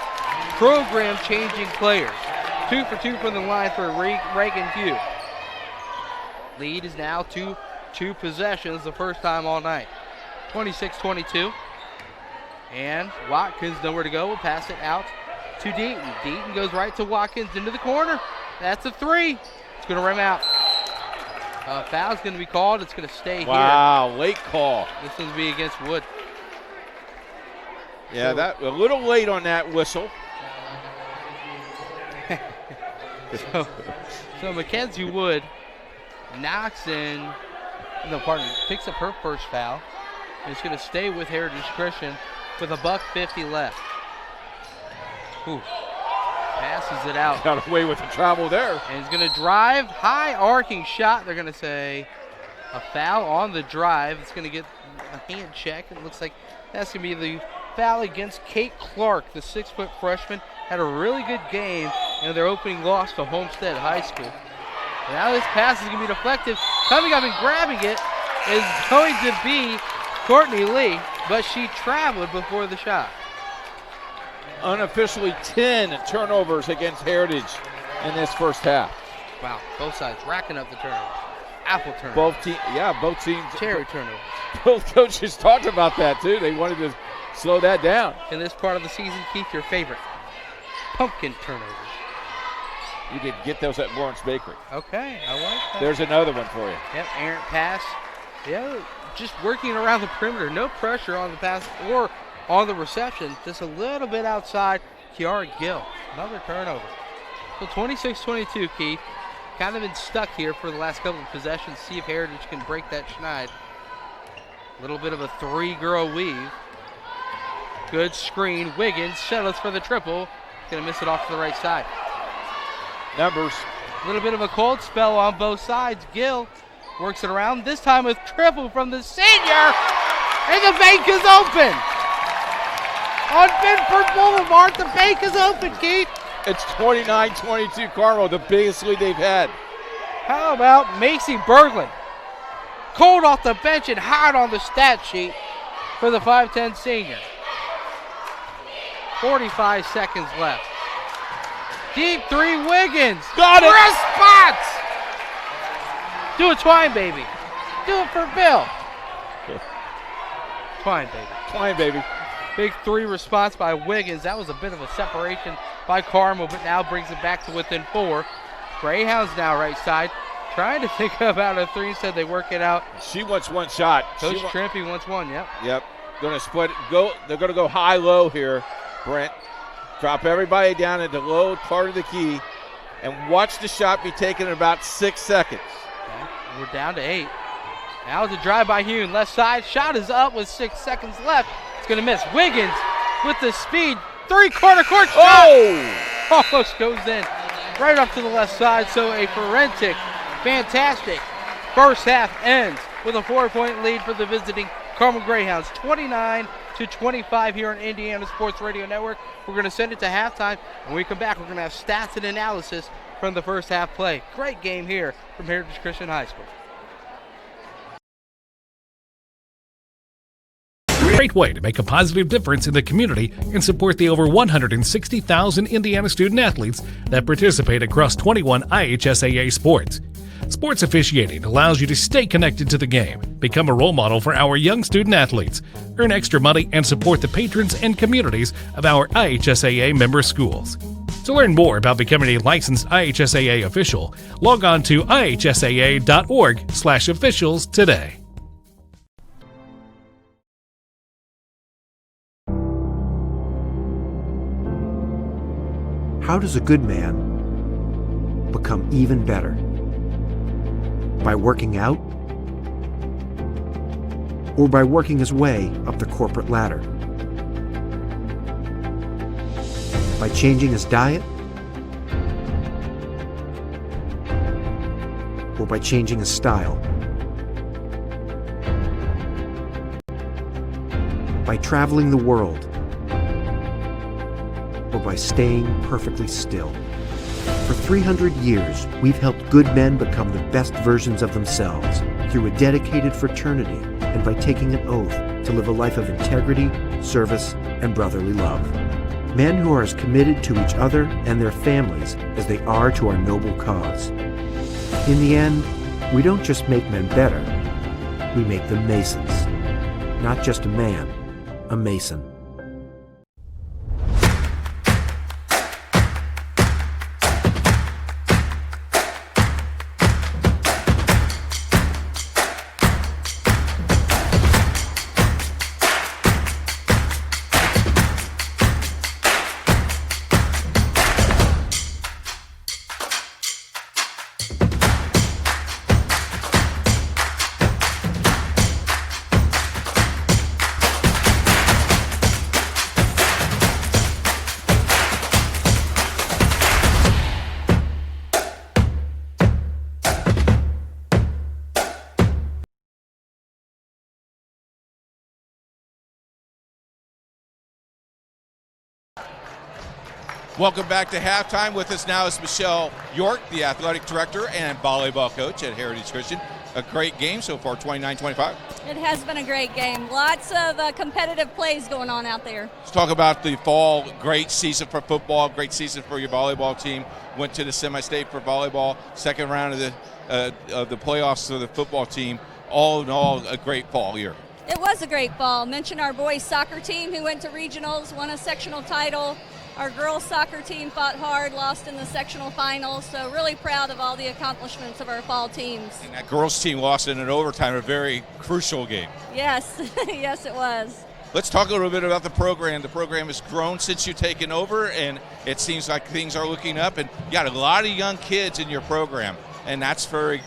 program-changing players. 2 for 2 from the line for Reagan Hugh. Lead is now 2 possessions, the first time all night. 26-22. And Watkins nowhere to go. Will pass it out to Deaton. Deaton goes right to Watkins into the corner. That's a 3. It's going to rim out. Foul's going to be called. It's going to stay here. Wow, late call. This one's be against Wood. Yeah, that a little late on that whistle. So Mackenzie Wood knocks in, picks up her first foul. And it's going to stay with Heritage Christian with $1:50 left. Ooh. Passes it out. Got away with the travel there. And he's going to drive, high arcing shot. They're going to say a foul on the drive. It's going to get a hand check. It looks like that's going to be the foul against Kate Clark, the 6-foot freshman. Had a really good game in their opening loss to Homestead High School. And now this pass is going to be deflected. Coming up and grabbing it is going to be Courtney Lee, but she traveled before the shot. Unofficially 10 turnovers against Heritage in this first half. Wow, both sides racking up the turnovers. Apple turnovers. Both teams. Cherry turnovers. Both coaches talked about that too. They wanted to slow that down. In this part of the season, Keith, your favorite. Pumpkin turnovers. You could get those at Lawrence Bakery. Okay, I like that. There's another one for you. Yep, errant pass. Yeah, just working around the perimeter. No pressure on the pass or on the reception. Just a little bit outside. Kiara Gill, another turnover. So 26-22, Keith. Kind of been stuck here for the last couple of possessions. See if Heritage can break that schneid. A little bit of a 3-girl weave. Good screen. Wiggins settles for the triple. Going to miss it off to the right side. Numbers. A little bit of a cold spell on both sides. Gill works it around, this time with triple from the senior. And the bank is open. On Bedford Boulevard, the bank is open, Keith. It's 29-22 Carmel, the biggest lead they've had. How about Macy Berglund? Cold off the bench and hot on the stat sheet for the 5'10 senior. 45 seconds left. Deep 3, Wiggins. Got it. Wrist spots. Do it, Twine, baby. Do it for Bill. Twine, baby. Twine, baby. Big three response by Wiggins. That was a bit of a separation by Carmel, but now brings it back to within 4. Greyhounds now right side. Trying to think about a three, said they work it out. She wants one shot. Coach Trimpe wants one, yep. Yep. Going to split it. They're going to go high-low here, Brent. Drop everybody down into low part of the key and watch the shot be taken in about 6 seconds. Okay. We're down to 8. Now the drive by Hune, left side. Shot is up with 6 seconds left. It's going to miss. Wiggins with the speed. Three-quarter court shot. Oh! Almost goes in. Right up to the left side. So a forensic, fantastic first half ends with a 4-point lead for the visiting Carmel Greyhounds. 29-25 here on Indiana Sports Radio Network. We're going to send it to halftime. When we come back, we're going to have stats and analysis from the first half play. Great game here from Heritage Christian High School. Great way to make a positive difference in the community and support the over 160,000 Indiana student athletes that participate across 21 IHSAA sports. Sports officiating allows you to stay connected to the game, become a role model for our young student athletes, earn extra money, and support the patrons and communities of our IHSAA member schools. To learn more about becoming a licensed IHSAA official, log on to ihsaa.org/officials today. How does a good man become even better? By working out? Or by working his way up the corporate ladder? By changing his diet? Or by changing his style? By traveling the world? Or by staying perfectly still? For 300 years, we've helped good men become the best versions of themselves through a dedicated fraternity and by taking an oath to live a life of integrity, service, and brotherly love. Men who are as committed to each other and their families as they are to our noble cause. In the end, we don't just make men better, we make them Masons. Not just a man, a Mason. Welcome back to halftime. With us now is Michelle York, the athletic director and volleyball coach at Heritage Christian. A great game so far, 29-25. It has been a great game. Lots of competitive plays going on out there. Let's talk about the fall. Great season for football, great season for your volleyball team. Went to the semi-state for volleyball, second round of the playoffs for the football team. All in all, a great fall year. It was a great fall. Mention our boys soccer team who went to regionals, won a sectional title. Our girls soccer team fought hard, lost in the sectional finals, so really proud of all the accomplishments of our fall teams. And that girls team lost in an overtime, a very crucial game. Yes, yes it was. Let's talk a little bit about the program. The program has grown since you've taken over, and it seems like things are looking up, and you got a lot of young kids in your program, and that's very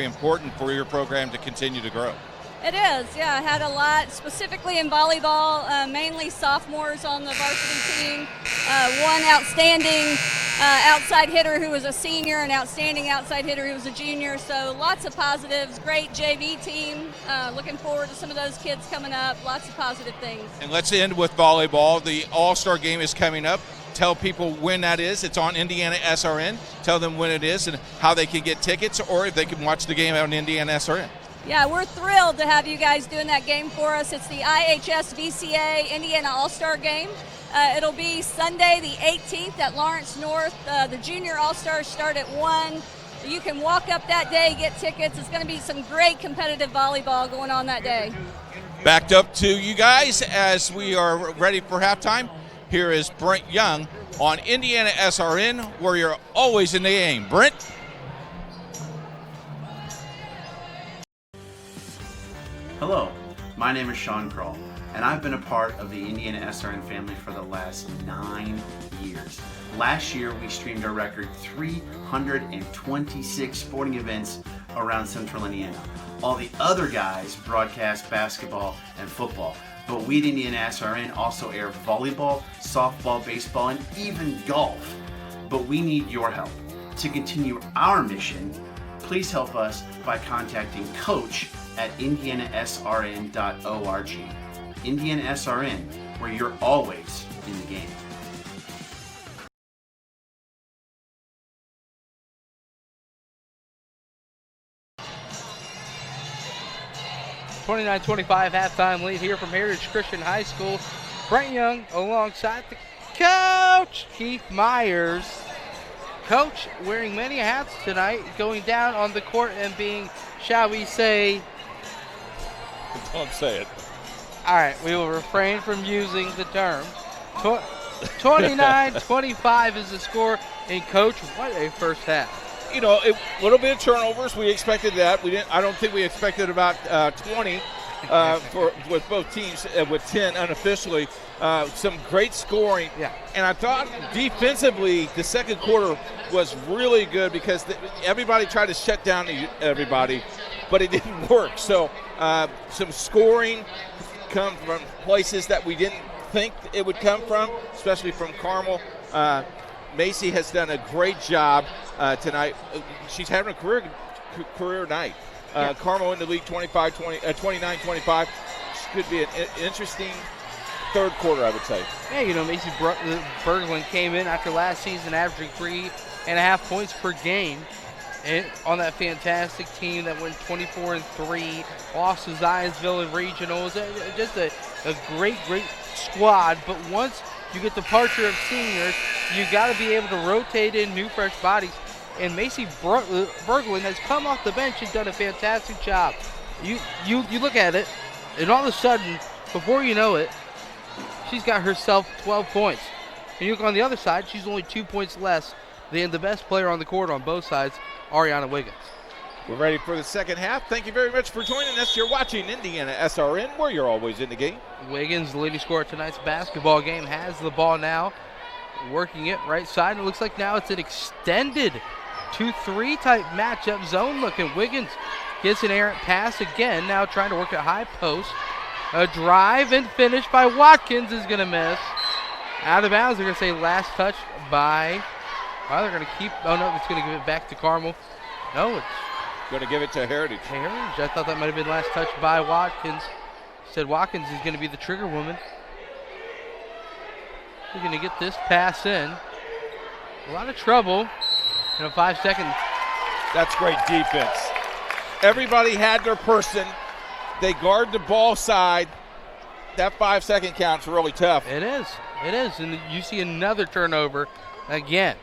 important for your program to continue to grow. It is, yeah. I had a lot, specifically in volleyball, mainly sophomores on the varsity team. One outstanding outside hitter who was a senior, an outstanding outside hitter who was a junior. So lots of positives. Great JV team. Looking forward to some of those kids coming up. Lots of positive things. And let's end with volleyball. The All-Star game is coming up. Tell people when that is. It's on Indiana SRN. Tell them when it is and how they can get tickets, or if they can watch the game on Indiana SRN. Yeah, we're thrilled to have you guys doing that game for us. It's the IHS VCA Indiana All-Star Game. It'll be Sunday the 18th at Lawrence North. The Junior All-Stars start at 1. You can walk up that day, get tickets. It's going to be some great competitive volleyball going on that day. Backed up to you guys as we are ready for halftime. Here is Brent Young on Indiana SRN, where you're always in the game. Brent? Hello, my name is Sean Kroll, and I've been a part of the Indiana SRN family for the last 9 years. Last year, we streamed a record 326 sporting events around Central Indiana. All the other guys broadcast basketball and football, but we at Indiana SRN also air volleyball, softball, baseball, and even golf. But we need your help. To continue our mission, please help us by contacting Coach at indianasrn.org. Indiana SRN, where you're always in the game. .29-25 halftime lead here from Heritage Christian High School. Brent Young alongside the coach, Keith Myers. Coach wearing many hats tonight, going down on the court and being, shall we say... Don't say it. All right, we will refrain from using the term. 29-25 is the score. And Coach, what a first half. You know, a little bit of turnovers. We expected that. We didn't. I don't think we expected about 20 with both teams with 10 unofficially. Some great scoring. Yeah. And I thought defensively the second quarter was really good because everybody tried to shut down everybody, but it didn't work. So some scoring come from places that we didn't think it would come from, especially from Carmel. Macy has done a great job tonight. She's having a career night. Carmel in the league 29-25. Could be an interesting third quarter, I would say. Yeah, you know, Macy Berglund came in after last season averaging 3.5 points per game. And on that fantastic team that went 24-3, lost to Zionsville in regionals. Just a great squad. But once you get departure of seniors, you got to be able to rotate in new fresh bodies. And Macy Berglund has come off the bench and done a fantastic job. You look at it, and all of a sudden, before you know it, she's got herself 12 points. And you look on the other side, she's only 2 points less than the best player on the court on both sides, Ariana Wiggins. We're ready for the second half. Thank you very much for joining us. You're watching Indiana SRN, where you're always in the game. Wiggins, the leading scorer of tonight's basketball game, has the ball now, working it right side. It looks like now it's an extended 2-3 type matchup zone looking. Wiggins gets an errant pass again, now trying to work at high post. A drive and finish by Watkins is going to miss. Out of bounds, they're going to say last touch by, well, they're going to keep, oh no, it's going to give it back to Carmel. No, it's going to give it to Heritage. I thought that might have been last touch by Watkins. Said Watkins is going to be the trigger woman. We're going to get this pass in. A lot of trouble in a 5 second. That's great defense. Everybody had their person. They guard the ball side. That 5 second count's really tough. It is. And you see another turnover again.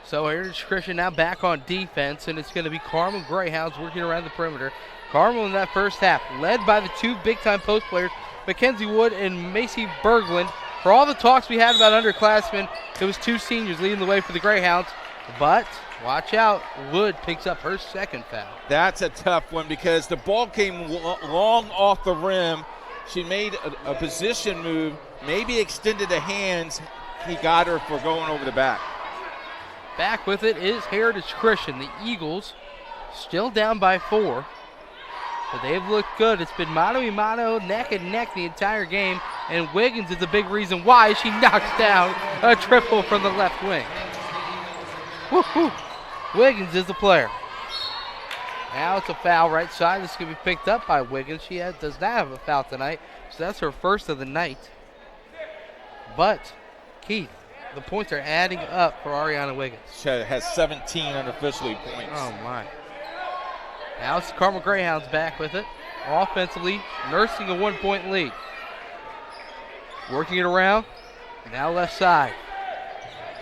So Heritage Christian now back on defense, and it's going to be Carmel Greyhounds working around the perimeter. Carmel in that first half, led by the two big-time post players, Mackenzie Wood and Macy Berglund. For all the talks we had about underclassmen, it was two seniors leading the way for the Greyhounds. But watch out, Wood picks up her second foul. That's a tough one because the ball came long off the rim. She made a position move, maybe extended the hands. He got her for going over the back. Back with it is Heritage Christian. The Eagles still down by 4. But they've looked good. It's been mano-a-mano, neck and neck the entire game. And Wiggins is the big reason why she knocks down a triple from the left wing. Woo-hoo. Wiggins is the player. Now it's a foul right side. This is going to be picked up by Wiggins. She does not have a foul tonight, so that's her first of the night. But, Keith, the points are adding up for Ariana Wiggins. She has 17 unofficially points. Oh, my. Now it's the Carmel Greyhounds back with it. Offensively, nursing a 1 point lead. Working it around. Now left side.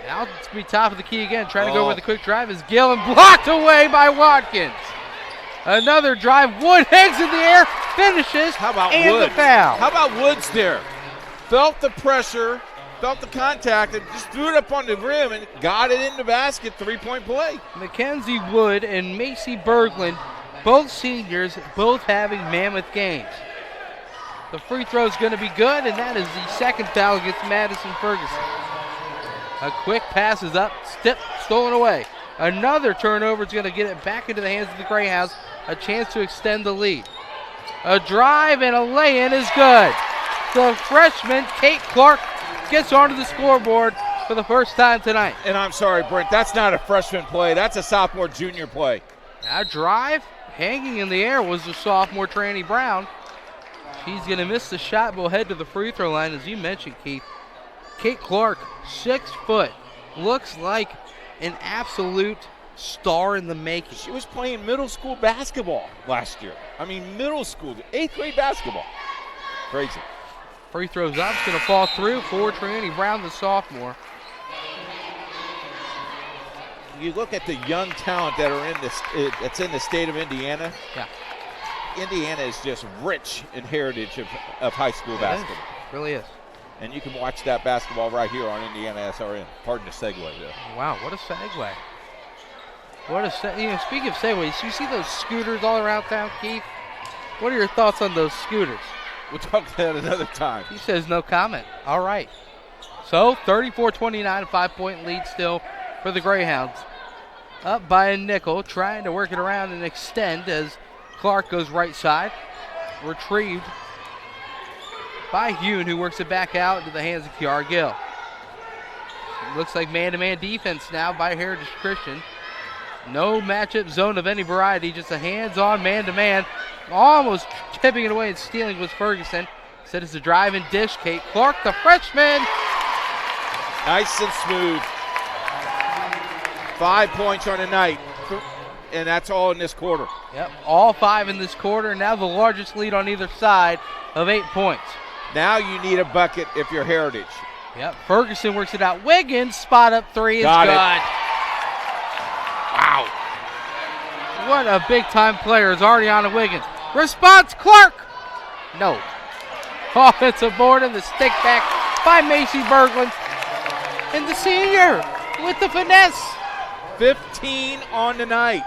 Now it's going to be top of the key again. Trying to go with a quick drive is Gill, and blocked away by Watkins. Another drive. Wood hangs in the air. finishes. How about and Woods? The foul. How about Woods there? Felt the pressure, felt the contact, and just threw it up on the rim and got it in the basket. 3-point play. Mackenzie Wood and Macy Berglund, both seniors, both having mammoth games. The free throw is going to be good, and that is the second foul against Madison Ferguson. A quick pass is up, stolen away. Another turnover is going to get it back into the hands of the Greyhounds. A chance to extend the lead. A drive and a lay-in is good. The freshman, Kate Clark, gets onto the scoreboard for the first time tonight. And I'm sorry, Brent, that's not a freshman play. That's a sophomore junior play. Now drive, hanging in the air was the sophomore Tranny Brown. She's going to miss the shot, but will head to the free throw line, as you mentioned, Keith. Kate Clark, 6 foot, looks like an absolute star in the making. She was playing middle school basketball last year. I mean, middle school, 8th grade basketball. Crazy. Free throws up, it's going to fall through for Tranny Brown, the sophomore. You look at the young talent that are in this, that's in the state of Indiana. Yeah. Indiana is just rich in heritage of high school basketball. Really is. And you can watch that basketball right here on Indiana SRN. Pardon the segue there. Wow, what a segue. Speaking of segues, you see those scooters all around town, Keith? What are your thoughts on those scooters? We'll talk about that another time. He says no comment. All right. So 34-29, a 5-point lead still for the Greyhounds. Up by a nickel, trying to work it around and extend as Clark goes right side. Retrieved by Hune, who works it back out into the hands of Kiara Gill. Looks like man-to-man defense now by Heritage Christian. No matchup zone of any variety, just a hands-on man-to-man. Almost tipping it away and stealing was Ferguson. Said it's a drive and dish. Kate Clark, the freshman. Nice and smooth. 5 points on the night, and that's all in this quarter. Yep, all 5 in this quarter. Now the largest lead on either side of 8 points. Now you need a bucket if you're Heritage. Yep, Ferguson works it out. Wiggins, spot up 3 is Got good. it. Wow. What a big-time player is Ariana Wiggins. Response, Clark. No. Offensive board and the stick back by Macy Berglund. And the senior with the finesse. 15 on the night.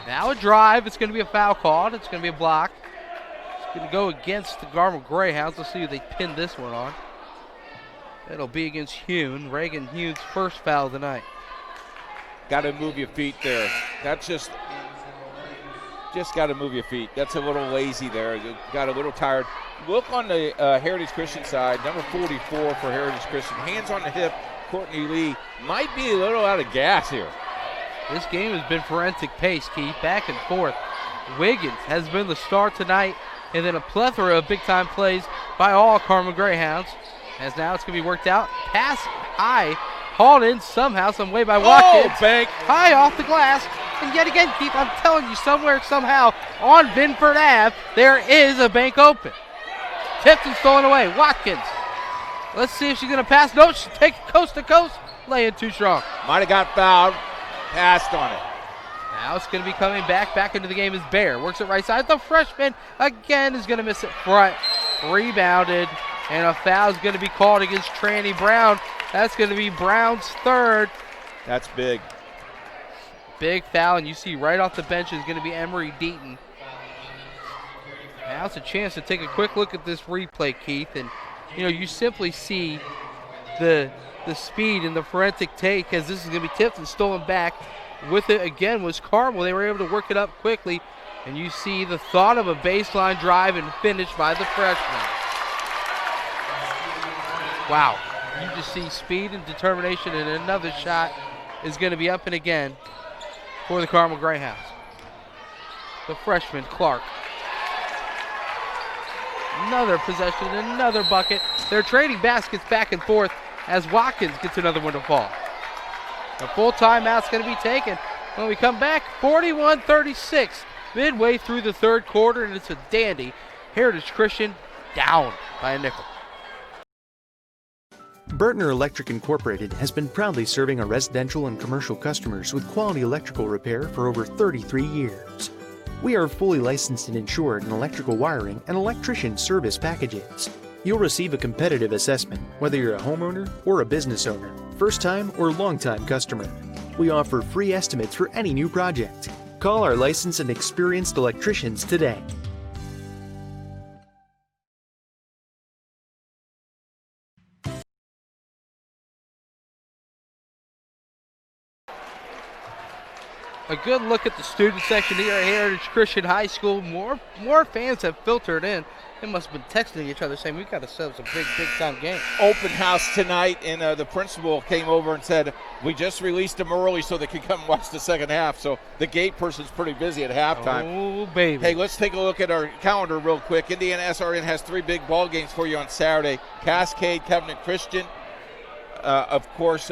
Now a drive. It's going to be a foul called. It's going to be a block. It's going to go against the Carmel Greyhounds. Let's see who they pin this one on. It'll be against Hune. Reagan Hune's first foul of the night. Got to move your feet there. That's just got to move your feet. That's a little lazy there. You got a little tired. Look on the Heritage Christian side, number 44 for Heritage Christian. Hands on the hip, Courtney Lee might be a little out of gas here. This game has been forensic pace, Keith, back and forth. Wiggins has been the star tonight, and then a plethora of big-time plays by all Carmel Greyhounds. As now it's going to be worked out. Pass high, hauled in somehow, some way by Watkins. Oh, bank. High off the glass. And yet again, Keith, I'm telling you, somewhere, somehow, on Binford Ave, there is a bank open. Tipped and stolen away. Watkins. Let's see if she's going to pass. No, she's taking coast to coast. Laying too strong. Might have got fouled. Passed on it. Now it's going to be coming back into the game is Bear. Works it right side. The freshman, again, is going to miss it front. Rebounded. And a foul is going to be called against Tranny Brown. That's going to be Brown's third. That's big. Big foul, and you see right off the bench is going to be Emery Deaton. Now it's a chance to take a quick look at this replay, Keith, and you simply see the speed and the forensic take as this is going to be tipped and stolen back. With it again was Carmel. They were able to work it up quickly, and you see the thought of a baseline drive and finish by the freshman. Wow, you just see speed and determination, and another shot is going to be up and again for the Carmel Greyhounds. The freshman, Clark. Another possession, another bucket. They're trading baskets back and forth as Watkins gets another one to fall. A full timeout's going to be taken when we come back. 41-36, midway through the third quarter, and it's a dandy. Heritage Christian down by a nickel. Burtner Electric Incorporated has been proudly serving our residential and commercial customers with quality electrical repair for over 33 years. We are fully licensed and insured in electrical wiring and electrician service packages. You'll receive a competitive assessment, whether you're a homeowner or a business owner, first-time or long-time customer. We offer free estimates for any new project. Call our licensed and experienced electricians today. A good look at the student section here at Heritage Christian High School. More fans have filtered in. They must have been texting each other saying, we've got ourselves a big time game. Open house tonight, and the principal came over and said, we just released them early so they could come watch the second half. So the gate person's pretty busy at halftime. Oh, baby. Hey, let's take a look at our calendar real quick. Indiana SRN has 3 big ball games for you on Saturday. Cascade, Covenant Christian, of course,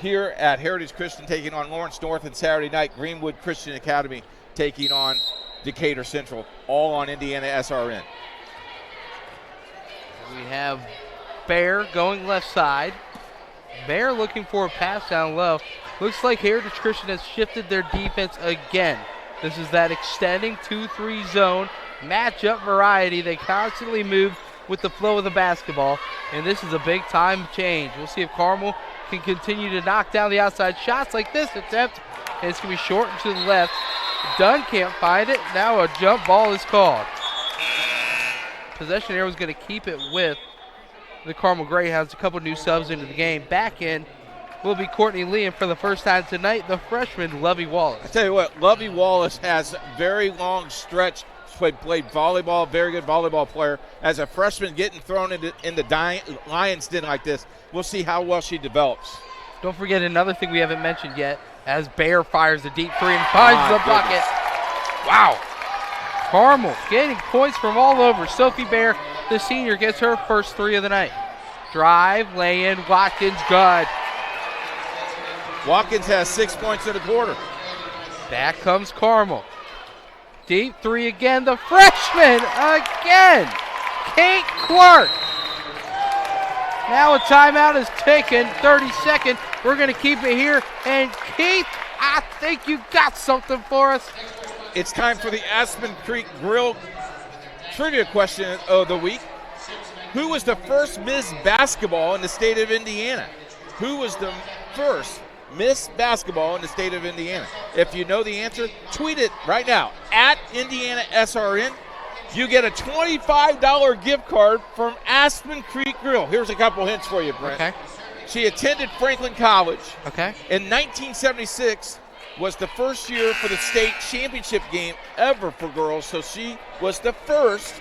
here at Heritage Christian taking on Lawrence North, and Saturday night, Greenwood Christian Academy taking on Decatur Central, all on Indiana SRN. We have Bear going left side. Bear looking for a pass down low. Looks like Heritage Christian has shifted their defense again. This is that extending 2-3 zone matchup variety. They constantly move with the flow of the basketball, and this is a big time change. We'll see if Carmel can continue to knock down the outside shots like this attempt. And it's going to be short and to the left. Dunn can't find it. Now a jump ball is called. Possession here was going to keep it with the Carmel Greyhounds. A couple new subs into the game. Back in will be Courtney Lee, and for the first time tonight, the freshman Lovey Wallace. I tell you what, Lovey Wallace has very long stretch. Played volleyball, very good volleyball player. As a freshman getting thrown in the Lions Den like this, we'll see how well she develops. Don't forget another thing we haven't mentioned yet, as Bear fires a deep 3 and finds the bucket. Wow. Carmel getting points from all over. Sophie Bear, the senior, gets her first 3 of the night. Drive, lay in, Watkins, good. Watkins has 6 points in the quarter. Back comes Carmel. Deep 3 again, the freshman again, Kate Clark. Now a timeout is taken, 30-second. We're going to keep it here. And Keith, I think you got something for us. It's time for the Aspen Creek Grill trivia question of the week. Who was the first Miss Basketball in the state of Indiana? Who was the first Miss Basketball in the state of Indiana? If you know the answer, tweet it right now at Indiana SRN. You get a $25 gift card from Aspen Creek Grill. Here's a couple hints for you, Brent. Okay. She attended Franklin College. Okay. In 1976 was the first year for the state championship game ever for girls, so she was the first,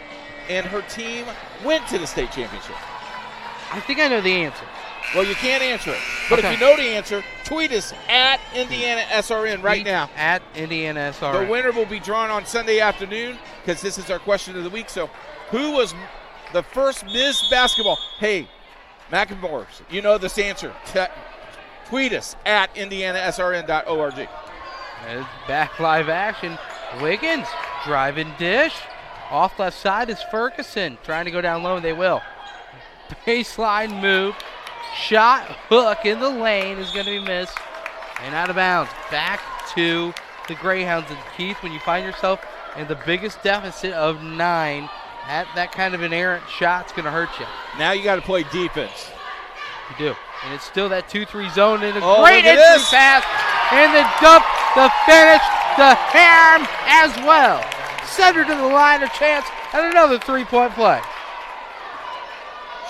and her team went to the state championship. I think I know the answer. Well, you can't answer it. But Okay. if you know the answer, tweet us at Indiana SRN right now. At Indiana SRN. The winner will be drawn on Sunday afternoon because this is our question of the week. So who was the first Miss Basketball? Hey, McEnroe, you know this answer. Tweet us at indianasrn.org. And back live action. Wiggins driving dish. Off left side is Ferguson. Trying to go down low, and they will. Baseline move. Shot, hook in the lane is going to be missed and out of bounds. Back to the Greyhounds. And Keith, when you find yourself in the biggest deficit of 9, that kind of an errant shot's going to hurt you. Now you got to play defense. You do. And it's still that 2-3 zone and a Oh, great look at entry this. pass. And the dump, the finish, the harm as well. Send her to the line of chance and another 3-point play.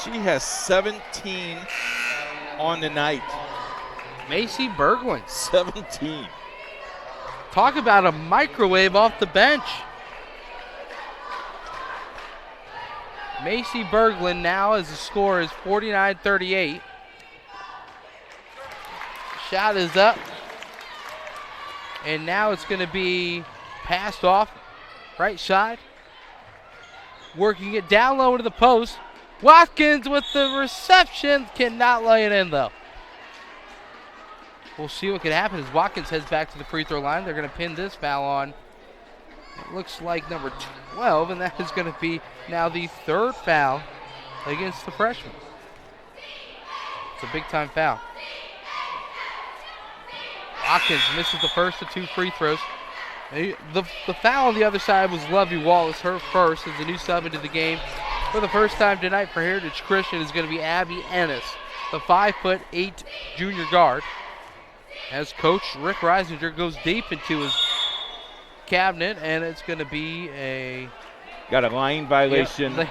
She has 17 on the night. Macy Berglund. 17. Talk about a microwave off the bench. Macy Berglund now, as the score is 49-38. Shot is up. And now it's going to be passed off. Right side. Working it down low to the post. Watkins with the reception. Cannot lay it in, though. We'll see what can happen as Watkins heads back to the free throw line. They're going to pin this foul on. It looks like number 12, and that is going to be now the third foul against the freshman. It's a big-time foul. Watkins misses the first of 2 free throws. The foul on the other side was Lovey Wallace, her first, as a new sub into the game. For the first time tonight for Heritage Christian is going to be Abby Ennis, the 5'8" junior guard. As Coach Rick Reisinger goes deep into his cabinet, and it's going to be got a lane violation. Yep,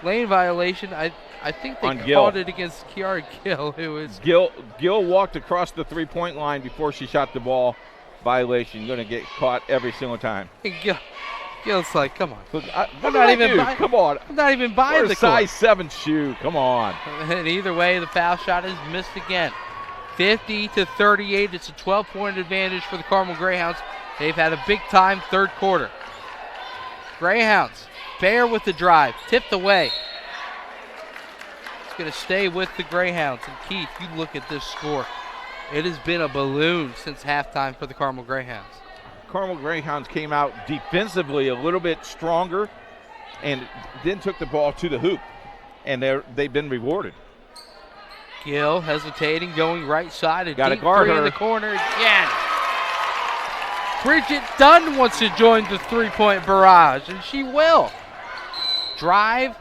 lane violation. I think they called it against Kiara Gill, who is Gill walked across the three-point line before she shot the ball. Violation, going to get caught every single time. Gill's like, come on. I'm not even buying. Come on. I'm not even buying We're the a size 7 shoe. Come on. And either way, the foul shot is missed again. 50-38. It's a 12-point advantage for the Carmel Greyhounds. They've had a big-time third quarter. Greyhounds, Bear with the drive, tipped away. It's going to stay with the Greyhounds. And Keith, you look at this score. It has been a balloon since halftime for the Carmel Greyhounds. Carmel Greyhounds came out defensively a little bit stronger and then took the ball to the hoop, and they've been rewarded. Gill hesitating, going right side. Got to guard her in the corner again. Bridget Dunn wants to join the three-point barrage, and she will. Drive.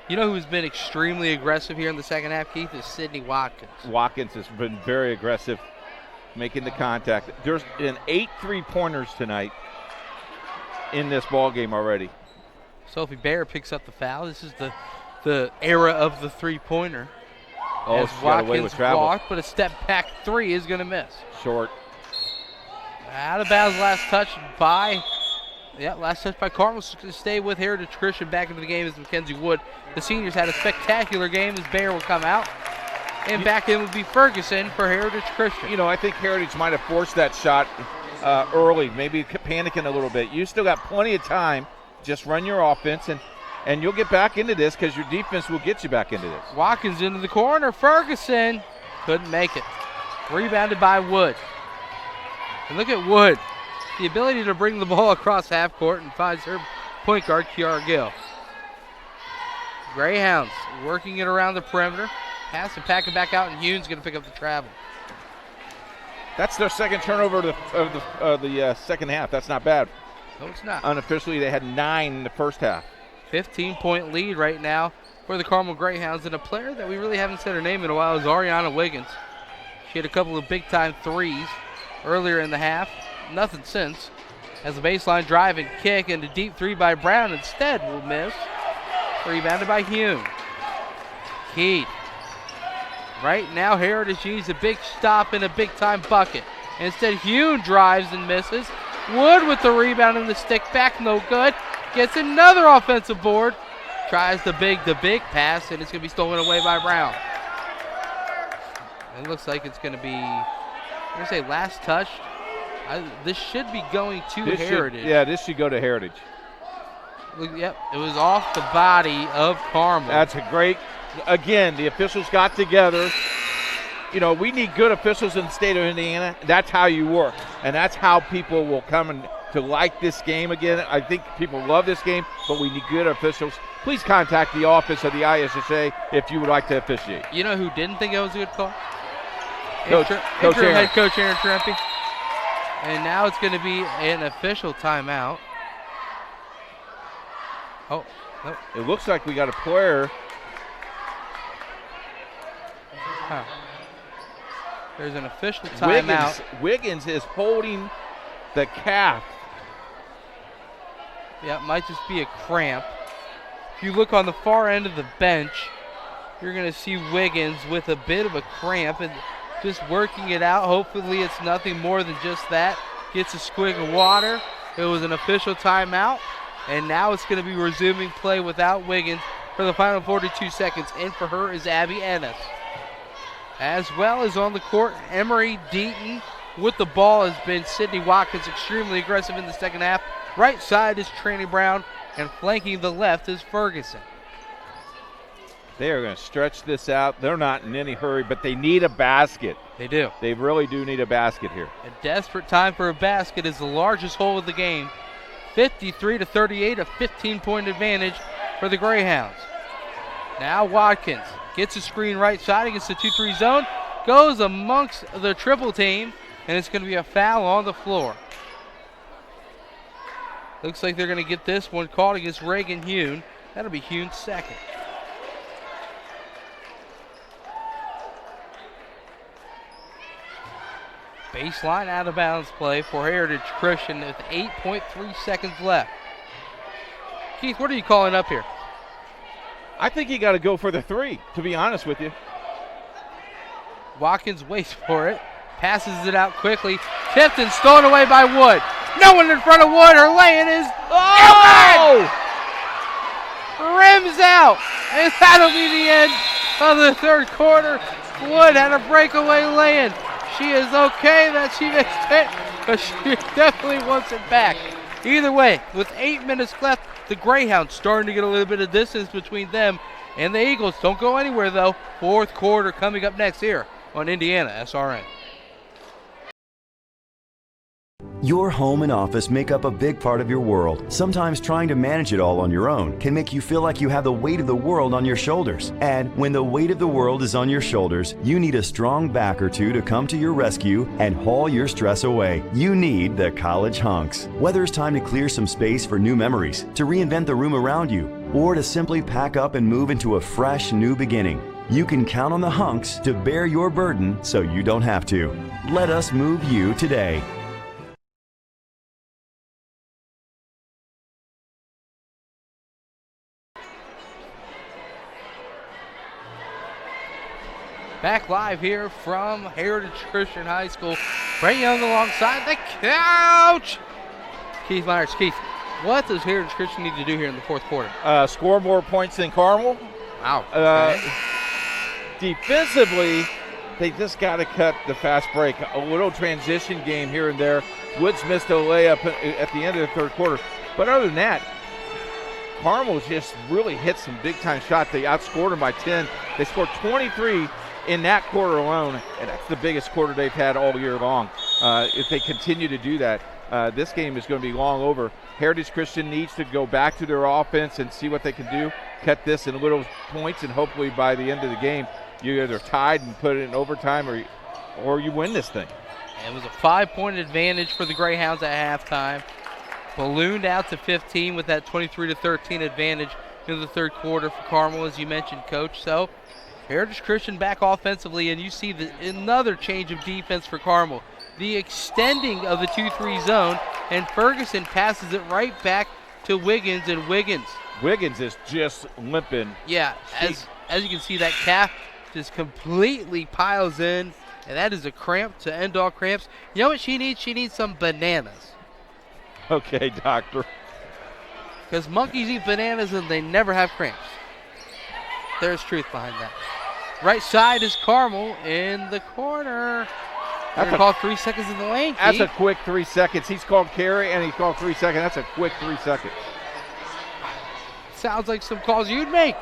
You know who's been extremely aggressive here in the second half, Keith, is Sydney Watkins. Watkins has been very aggressive, making the contact. There's been 8 3-pointers tonight in this ball game already. Sophie Bear picks up the foul. This is the era of the three-pointer. Oh, as she got away with travel. Walked, but a step back three is going to miss. Short. Out of bounds, last touch by Carmel. To stay with Heritage Christian. Back into the game is Mackenzie Wood. The seniors had a spectacular game as Bear will come out. And back in would be Ferguson for Heritage Christian. You know, I think Heritage might have forced that shot early, maybe panicking a little bit. You still got plenty of time. Just run your offense, and you'll get back into this because your defense will get you back into this. Watkins into the corner. Ferguson couldn't make it. Rebounded by Wood. And look at Wood. The ability to bring the ball across half court and finds her point guard, Kiara Gill. Greyhounds working it around the perimeter. Pass and pack it back out, and Hune's going to pick up the travel. That's their second turnover of the second half. That's not bad. No, it's not. Unofficially, they had 9 in the first half. 15-point lead right now for the Carmel Greyhounds. And a player that we really haven't said her name in a while is Ariana Wiggins. She had a couple of big-time threes earlier in the half. Nothing since. As a baseline drive and kick, and a deep three by Brown instead will miss. Rebounded by Hune. Keith. Right now, Heritage needs a big stop and a big-time bucket. Instead, Hune drives and misses. Wood with the rebound and the stick back, no good. Gets another offensive board. Tries the big pass, and it's going to be stolen away by Brown. It looks like it's going to be, I'm going to say last touch. This should be going to Heritage. This should go to Heritage. Yep, it was off the body of Carmel. That's a great, again, the officials got together. You know, we need good officials in the state of Indiana. That's how you work, and that's how people will come to like this game again. I think people love this game, but we need good officials. Please contact the office of the ISSA if you would like to officiate. You know who didn't think it was a good call? Head coach Aaron Trempe. And now it's going to be an official timeout. Oh, no. It looks like we got a player. Huh. There's an official timeout. Wiggins is holding the calf. Yeah, it might just be a cramp. If you look on the far end of the bench, you're going to see Wiggins with a bit of a cramp and just working it out. Hopefully it's nothing more than just that. Gets a squig of water. It was an official timeout. And now it's going to be resuming play without Wiggins for the final 42 seconds. In for her is Abby Ennis. As well as on the court, Emery Deaton with the ball has been Sydney Watkins, extremely aggressive in the second half. Right side is Tranny Brown, and flanking the left is Ferguson. They are going to stretch this out. They're not in any hurry, but they need a basket. They do. They really do need a basket here. A desperate time for a basket is the largest hole of the game. 53-38, a 15-point advantage for the Greyhounds. Now Watkins gets a screen right side against the 2-3 zone, goes amongst the triple team, and it's going to be a foul on the floor. Looks like they're going to get this one called against Reagan Hune. That'll be Hune's second. Baseline out of bounds play for Heritage Christian with 8.3 seconds left. Keith, what are you calling up here? I think you got to go for the three, to be honest with you. Watkins waits for it, passes it out quickly. Tipped and stolen away by Wood. No one in front of Wood. Her lay-in is rims out, and that'll be the end of the third quarter. Wood had a breakaway lay-in. She is okay that she missed it, but she definitely wants it back. Either way, with 8 minutes left, the Greyhounds starting to get a little bit of distance between them and the Eagles. Don't go anywhere, though. Fourth quarter coming up next here on Indiana SRN. Your home and office make up a big part of your world. Sometimes trying to manage it all on your own can make you feel like you have the weight of the world on your shoulders. And when the weight of the world is on your shoulders, you need a strong back or two to come to your rescue and haul your stress away. You need the College Hunks. Whether it's time to clear some space for new memories, to reinvent the room around you, or to simply pack up and move into a fresh new beginning, you can count on the Hunks to bear your burden so you don't have to. Let us move you today. Back live here from Heritage Christian High School. Brent Young alongside the couch. Keith Myers. Keith, what does Heritage Christian need to do here in the fourth quarter? Score more points than Carmel. Wow. Defensively, they just got to cut the fast break. A little transition game here and there. Woods missed a layup at the end of the third quarter. But other than that, Carmel just really hit some big-time shots. They outscored them by 10. They scored 23 in that quarter alone, and that's the biggest quarter they've had all year long. If they continue to do that, this game is going to be long over. Heritage Christian needs to go back to their offense and see what they can do, cut this in little points, and hopefully by the end of the game, you're either tied and put it in overtime or you win this thing. It was a 5-point advantage for the Greyhounds at halftime. Ballooned out to 15 with that 23-13 advantage in the third quarter for Carmel, as you mentioned, Coach. So Heritage Christian back offensively, and you see another change of defense for Carmel. The extending of the 2-3 zone, and Ferguson passes it right back to Wiggins, and Wiggins is just limping. Yeah, as you can see, that calf just completely piles in, and that is a cramp to end all cramps. You know what she needs? She needs some bananas. Okay, doctor. Because monkeys eat bananas and they never have cramps. There's truth behind that. Right side is Carmel in the corner. They're going to call 3 seconds in the lane. That's a quick 3 seconds. He's called carry and he's called 3 seconds. That's a quick 3 seconds. Sounds like some calls you'd make.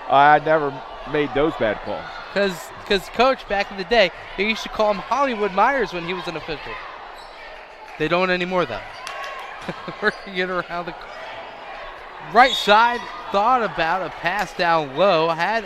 I never made those bad calls. Because Coach, back in the day, they used to call him Hollywood Myers when he was an official. They don't anymore, though. We're going to get around the right side. Thought about a pass down low. Had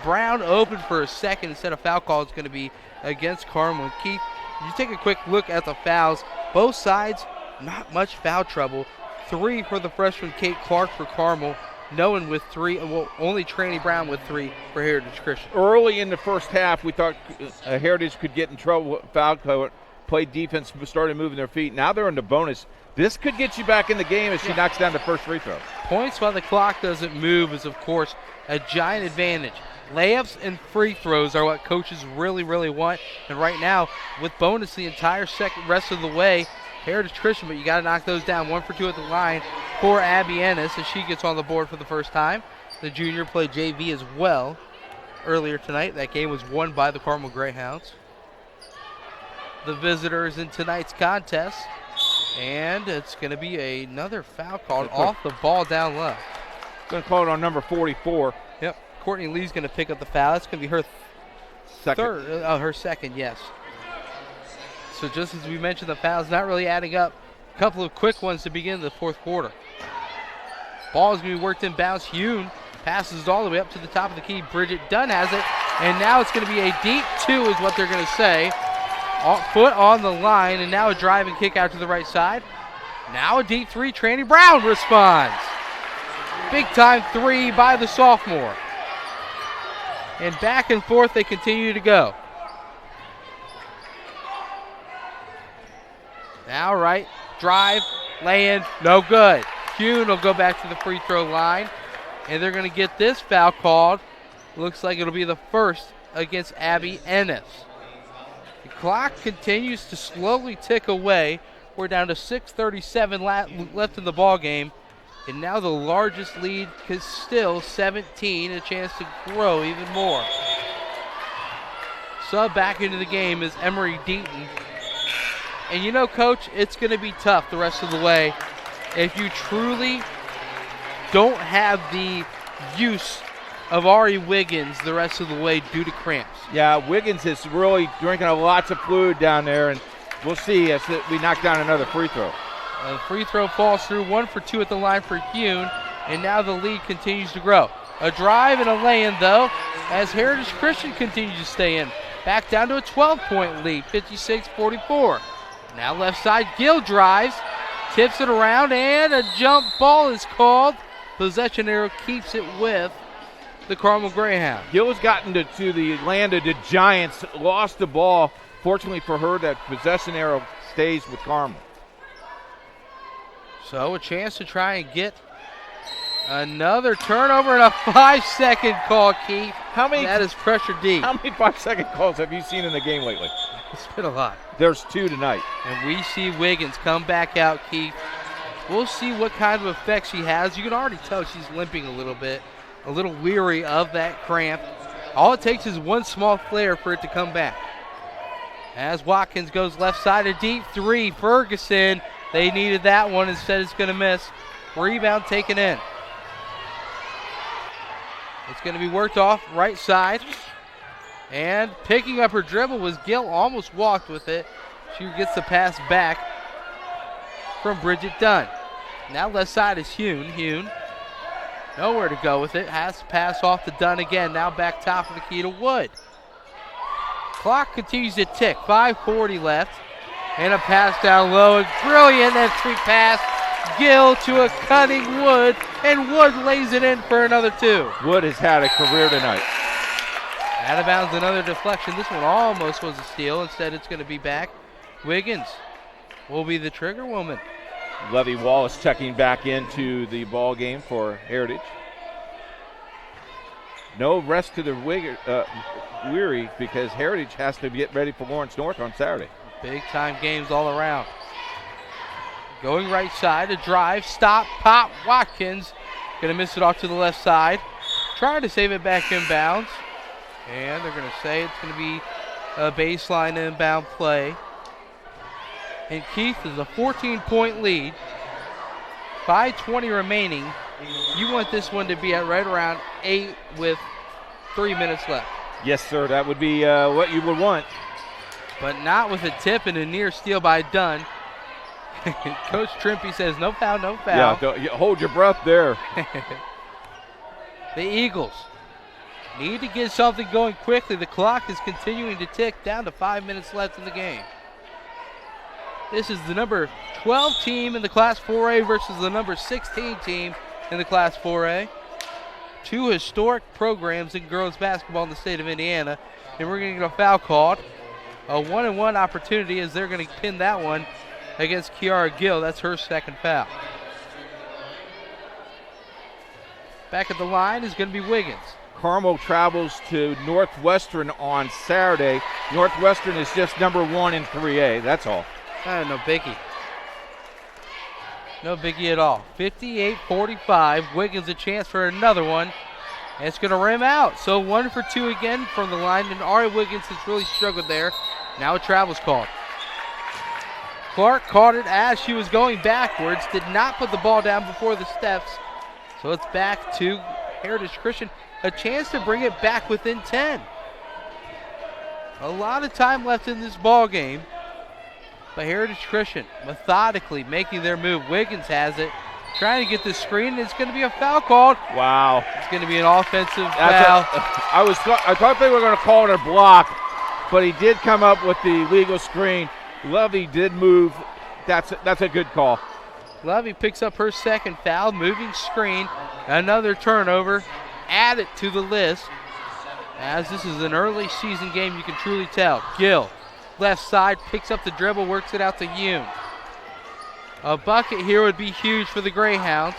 Brown open for a second instead of foul call. It's going to be against Carmel. Keith, you take a quick look at the fouls. Both sides, not much foul trouble. 3 for the freshman Kate Clark for Carmel. No one with 3. Well, only Tranny Brown with 3 for Heritage Christian. Early in the first half, we thought Heritage could get in trouble. Foul code, played defense, started moving their feet. Now they're in the bonus. This could get you back in the game if she knocks down the first free throw. Points while the clock doesn't move is, of course, a giant advantage. Layups and free throws are what coaches really, really want. And right now, with bonus the entire rest of the way, Heritage Christian, but you got to knock those down. 1 for 2 at the line for Abby Ennis as she gets on the board for the first time. The junior played JV as well earlier tonight. That game was won by the Carmel Greyhounds. The visitors in tonight's contest. And it's going to be another foul called off the ball down low. Going to call it on number 44. Yep. Courtney Lee's going to pick up the foul. That's going to be her second. Her second, yes. So just as we mentioned, the foul's not really adding up. A couple of quick ones to begin the fourth quarter. Ball is going to be worked in bounds. Hune passes all the way up to the top of the key. Bridget Dunn has it. And now it's going to be a deep 2 is what they're going to say. Foot on the line, and now a drive and kick out to the right side. Now a deep three, Tranny Brown responds. Big time three by the sophomore. And back and forth they continue to go. Now right, drive, lay in, no good. Kuhn will go back to the free throw line, and they're going to get this foul called. Looks like it'll be the first against Abby Ennis. The clock continues to slowly tick away. We're down to 6:37 left in the ball game, and now the largest lead is still 17, a chance to grow even more. Sub back into the game is Emery Deaton. And you know, Coach, it's going to be tough the rest of the way if you truly don't have the use of Ari Wiggins the rest of the way due to cramps. Yeah, Wiggins is really drinking lots of fluid down there, and we'll see as we knock down another free throw. The free throw falls through, 1 for 2 at the line for Kuhn, and now the lead continues to grow. A drive and a lay-in, though, as Heritage Christian continues to stay in. Back down to a 12-point lead, 56-44. Now left side, Gill drives, tips it around, and a jump ball is called. Possession arrow keeps it with the Carmel Greyhound. Gill has gotten to the land of the Giants, lost the ball. Fortunately for her, that possession arrow stays with Carmel. So a chance to try and get another turnover and a 5-second call, Keith. That is pressure deep. How many 5-second calls have you seen in the game lately? It's been a lot. There's 2 tonight. And we see Wiggins come back out, Keith. We'll see what kind of effect she has. You can already tell she's limping a little bit, a little weary of that cramp. All it takes is one small flare for it to come back. As Watkins goes left side, a deep three. Ferguson, they needed that one. Instead, it's going to miss. Rebound taken in. It's going to be worked off right side. And picking up her dribble was Gill, almost walked with it. She gets the pass back from Bridget Dunn. Now left side is Hune. Nowhere to go with it. Has to pass off to Dunn again. Now back top of the key to Wood. Clock continues to tick. 5:40 left. And a pass down low. A brilliant entry pass. Gill to a cutting Wood. And Wood lays it in for another 2. Wood has had a career tonight. Out of bounds, another deflection. This one almost was a steal. Instead, it's going to be back. Wiggins will be the trigger woman. Levy Wallace checking back into the ball game for Heritage. No rest to the weary because Heritage has to get ready for Lawrence North on Saturday. Big time games all around. Going right side, a drive, stop, pop, Watkins. Going to miss it off to the left side. Trying to save it back inbounds. And they're going to say it's going to be a baseline inbound play. And Keith is a 14-point lead. 5:20 remaining. You want this one to be at right around 8 with 3 minutes left. Yes, sir. That would be what you would want. But not with a tip and a near steal by Dunn. Coach Trimpe says no foul, no foul. Yeah, hold your breath there. The Eagles need to get something going quickly. The clock is continuing to tick down to 5 minutes left in the game. This is the number 12 team in the Class 4A versus the number 16 team in the Class 4A. 2 historic programs in girls basketball in the state of Indiana. And we're going to get a foul called. A 1-and-1 opportunity as they're going to pin that one against Kiara Gill. That's her second foul. Back at the line is going to be Wiggins. Carmel travels to Northwestern on Saturday. Northwestern is just number 1 in 3A. That's all. No biggie. No biggie at all. 58-45. Wiggins a chance for another one. And it's going to rim out. So 1 for 2 again from the line. And Ari Wiggins has really struggled there. Now a travel's called. Clark caught it as she was going backwards. Did not put the ball down before the steps. So it's back to Heritage Christian. A chance to bring it back within 10. A lot of time left in this ball game. But Heritage Christian methodically making their move. Wiggins has it. Trying to get the screen. And it's going to be a foul called. Wow. It's going to be an offensive foul. I thought they were going to call it a block, but he did come up with the legal screen. Levy did move. That's a good call. Levy picks up her second foul, moving screen, another turnover, add it to the list. As this is an early season game, you can truly tell. Gill, left side, picks up the dribble, works it out to Yoon. A bucket here would be huge for the Greyhounds,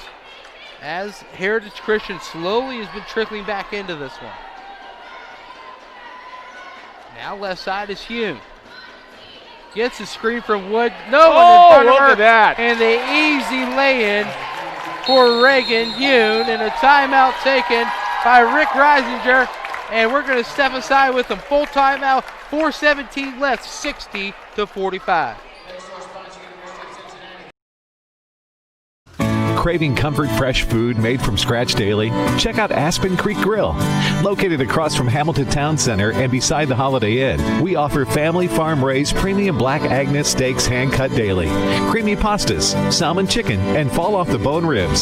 as Heritage Christian slowly has been trickling back into this one. Now left side is Yoon. Gets a screen from Wood. No one in front of her. Look at that. And the easy lay-in for Reagan Yoon, and a timeout taken by Rick Reisinger. And we're going to step aside with them. Full timeout, 4:17 left, 60-45. Craving comfort fresh food made from scratch daily? Check out Aspen Creek Grill. Located across from Hamilton Town Center and beside the Holiday Inn, we offer family farm-raised premium black Agnes steaks hand-cut daily, creamy pastas, salmon chicken, and fall-off-the-bone ribs.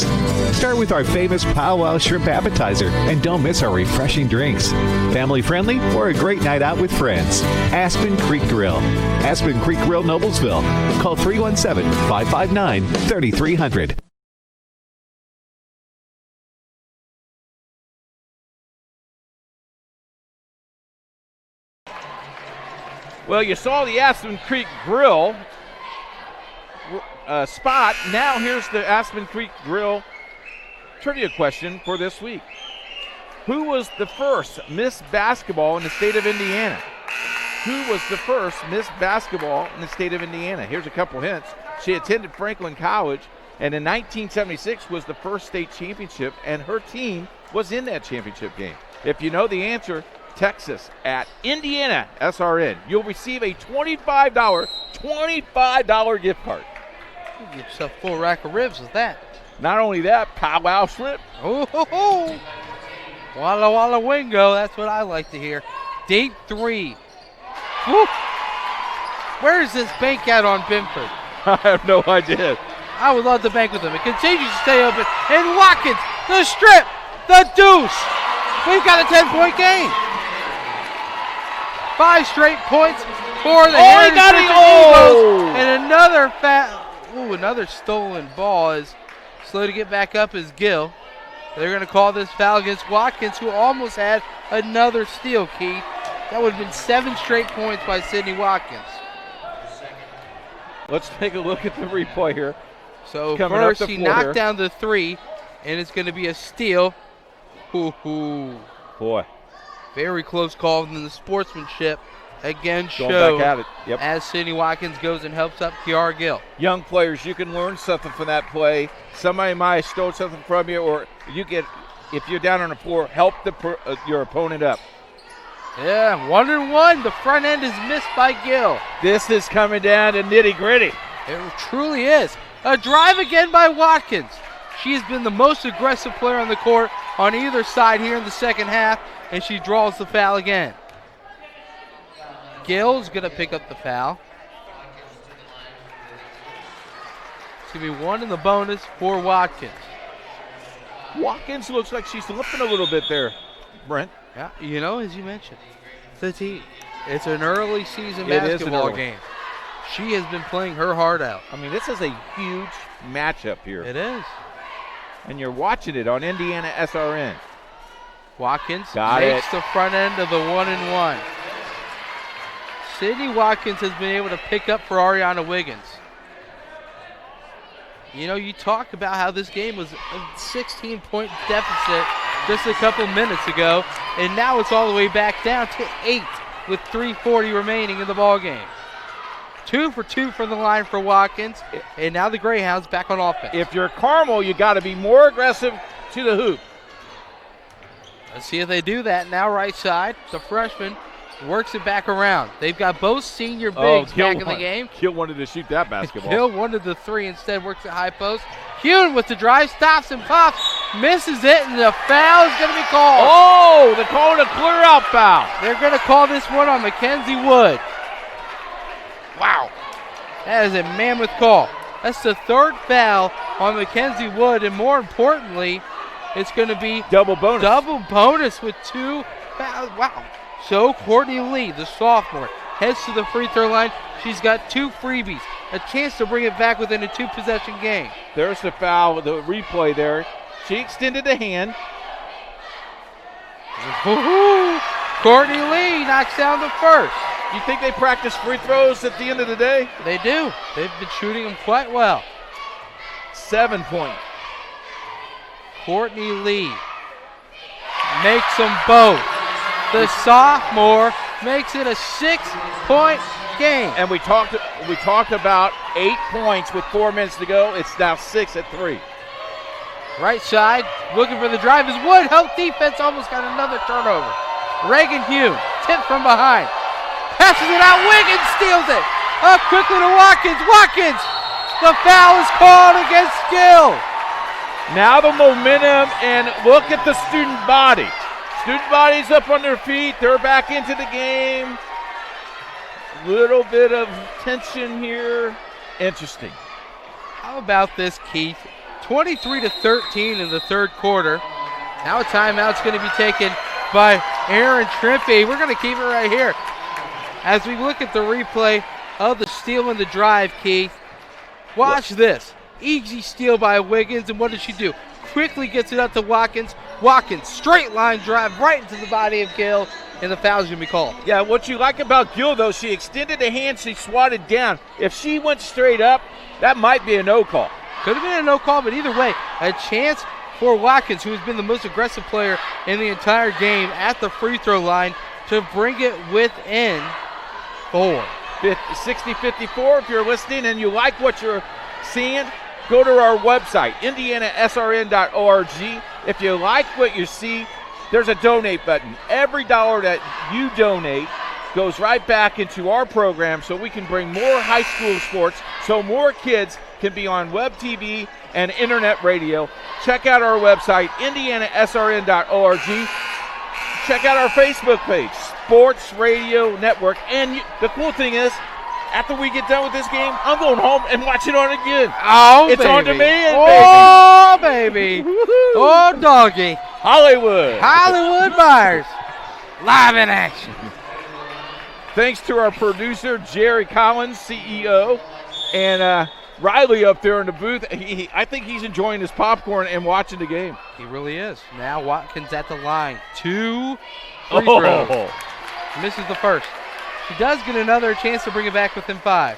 Start with our famous powwow shrimp appetizer, and don't miss our refreshing drinks. Family-friendly or a great night out with friends. Aspen Creek Grill. Aspen Creek Grill, Noblesville. Call 317-559-3300. Well, you saw the Aspen Creek Grill spot. Now here's the Aspen Creek Grill trivia question for this week. Who was the first Miss Basketball in the state of Indiana? Who was the first Miss Basketball in the state of Indiana? Here's a couple hints. She attended Franklin College, and in 1976 was the first state championship, and her team was in that championship game. If you know the answer, text us at Indiana SRN. You'll receive a $25 gift card. You get yourself a full rack of ribs with that. Not only that, powwow shrimp. Oh, ho, ho. Walla Walla Wingo, that's what I like to hear. Deep three. Woo. Where is this bank at on Binford? I have no idea. I would love to bank with them. It continues to stay open. And Watkins, the strip, the deuce. We've got a 10-point game. 5 straight points for the Heritage Eagles. And another stolen ball is slow to get back up is Gill. They're going to call this foul against Watkins, who almost had another steal, Keith. That would have been 7 straight points by Sydney Watkins. Let's take a look at the replay here. So first he knocked down the 3, and it's going to be a steal. Hoo-hoo. Boy. Very close call, and the sportsmanship again Going showed back at it. Yep. as Sydney Watkins goes and helps up Kiara Gill. Young players, you can learn something from that play. Somebody might have stole something from you, or if you're down on the floor, help your opponent up. Yeah, 1-1. The front end is missed by Gill. This is coming down to nitty-gritty. It truly is. A drive again by Watkins. She has been the most aggressive player on the court on either side here in the second half, and she draws the foul again. Gill's going to pick up the foul. It's going to be 1 in the bonus for Watkins. Watkins looks like she's limping a little bit there, Brent. Yeah, you know, as you mentioned, the team. It's an early season basketball game. She has been playing her heart out. I mean, this is a huge matchup here. It is. And you're watching it on Indiana SRN. Watkins makes the front end of the 1-and-1. Sydney Watkins has been able to pick up for Ariana Wiggins. You know, you talk about how this game was a 16-point deficit just a couple minutes ago, and now it's all the way back down to 8 with 3:40 remaining in the ball game. 2 for 2 from the line for Watkins, and now the Greyhounds back on offense. If you're Carmel, you got to be more aggressive to the hoop. Let's see if they do that. Now right side, the freshman works it back around. They've got both senior bigs back in the game. Gill wanted to shoot that basketball. Gill wanted the 3, instead works at high post. Hune with the drive, stops and pops, misses it, and the foul is going to be called. Oh, they're calling a clear-out foul. They're going to call this one on Mackenzie Wood. Wow. That is a mammoth call. That's the 3rd foul on Mackenzie Wood, and more importantly, it's going to be double bonus. Double bonus with 2 fouls. Wow. So Courtney Lee, the sophomore, heads to the free throw line. She's got 2 freebies, a chance to bring it back within a 2-possession game. There's the foul, the replay there. She extended the hand. Courtney Lee knocks down the first. You think they practice free throws at the end of the day? They do. They've been shooting them quite well. 7-point. Courtney Lee makes them both. The sophomore makes it a 6-point game. And we talked about 8 points with 4 minutes to go. It's now 6 at 3. Right side, looking for the drive is Wood. Help defense, almost got another turnover. Reagan Hume, tipped from behind. Passes it out, Wiggins steals it. Up quickly to Watkins. Watkins, the foul is called against Gill. Now the momentum, and look at the student body. Student body's up on their feet. They're back into the game. Little bit of tension here. Interesting. How about this, Keith? 23-13 in the third quarter. Now a timeout's going to be taken by Aaron Trimpe. We're going to keep it right here. As we look at the replay of the steal and the drive, Keith, watch this. Easy steal by Wiggins, and what does she do? Quickly gets it up to Watkins. Watkins, straight line drive right into the body of Gill, and the foul's going to be called. Yeah, what you like about Gill, though, she extended the hand, she swatted down. If she went straight up, that might be a no call. Could have been a no call, but either way, a chance for Watkins, who has been the most aggressive player in the entire game at the free throw line, to bring it within 4. 60-54, if you're listening and you like what you're seeing, go to our website, indianasrn.org. If you like what you see, there's a donate button. Every dollar that you donate goes right back into our program so we can bring more high school sports, so more kids can be on web TV and internet radio. Check out our website, indianasrn.org. Check out our Facebook page, Sports Radio Network. And the cool thing is, after we get done with this game, I'm going home and watch it on again. Oh, it's baby. on demand, oh, baby. Oh, doggy. Hollywood. Hollywood Myers. Live in action. Thanks to our producer, Jerry Collins, CEO, and Riley up there in the booth. I think he's enjoying his popcorn and watching the game. He really is. Now Watkins at the line. 2 free throws. Misses the first. He does get another chance to bring it back within 5.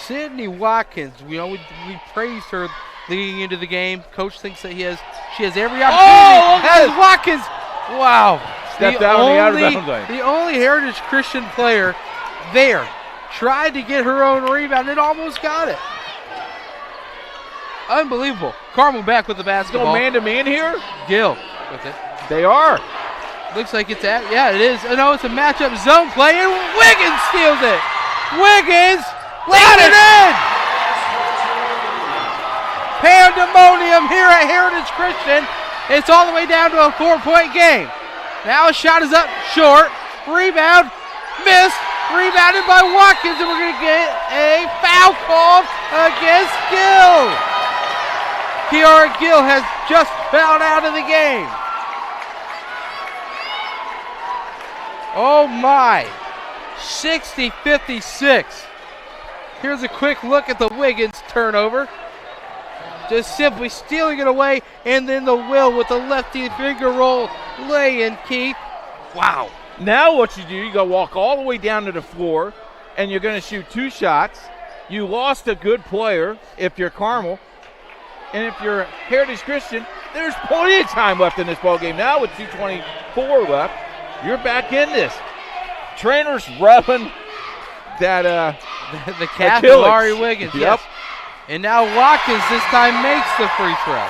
Sydney Watkins, we praised her leading into the game. Coach thinks that she has every opportunity. As Watkins, wow. Stepped out on the out of bounds line. The only Heritage Christian player there tried to get her own rebound and almost got it. Unbelievable. Carmel back with the basketball. Go man-to-man here? Gill with it. They are. Looks like it's at, yeah, it is. No, it's a matchup zone play, and Wiggins steals it. Wiggins laid it in. Pandemonium here at Heritage Christian. It's all the way down to a 4-point game. Now a shot is up short. Rebound, missed. Rebounded by Watkins, and we're going to get a foul called against Gill. Kiara Gill has just fouled out of the game. Oh my, 60-56. Here's a quick look at the Wiggins turnover. Just simply stealing it away, and then the Will with the lefty finger roll lay-in, Keith. Wow. Now what you do, you go walk all the way down to the floor, and you're going to shoot 2 shots. You lost a good player if you're Carmel, and if you're Heritage Christian, there's plenty of time left in this ballgame now with 2:24 left. You're back in this. Trainer's rubbing that the calf of Laurie Wiggins. Yep. Yes. And now Watkins this time makes the free throw.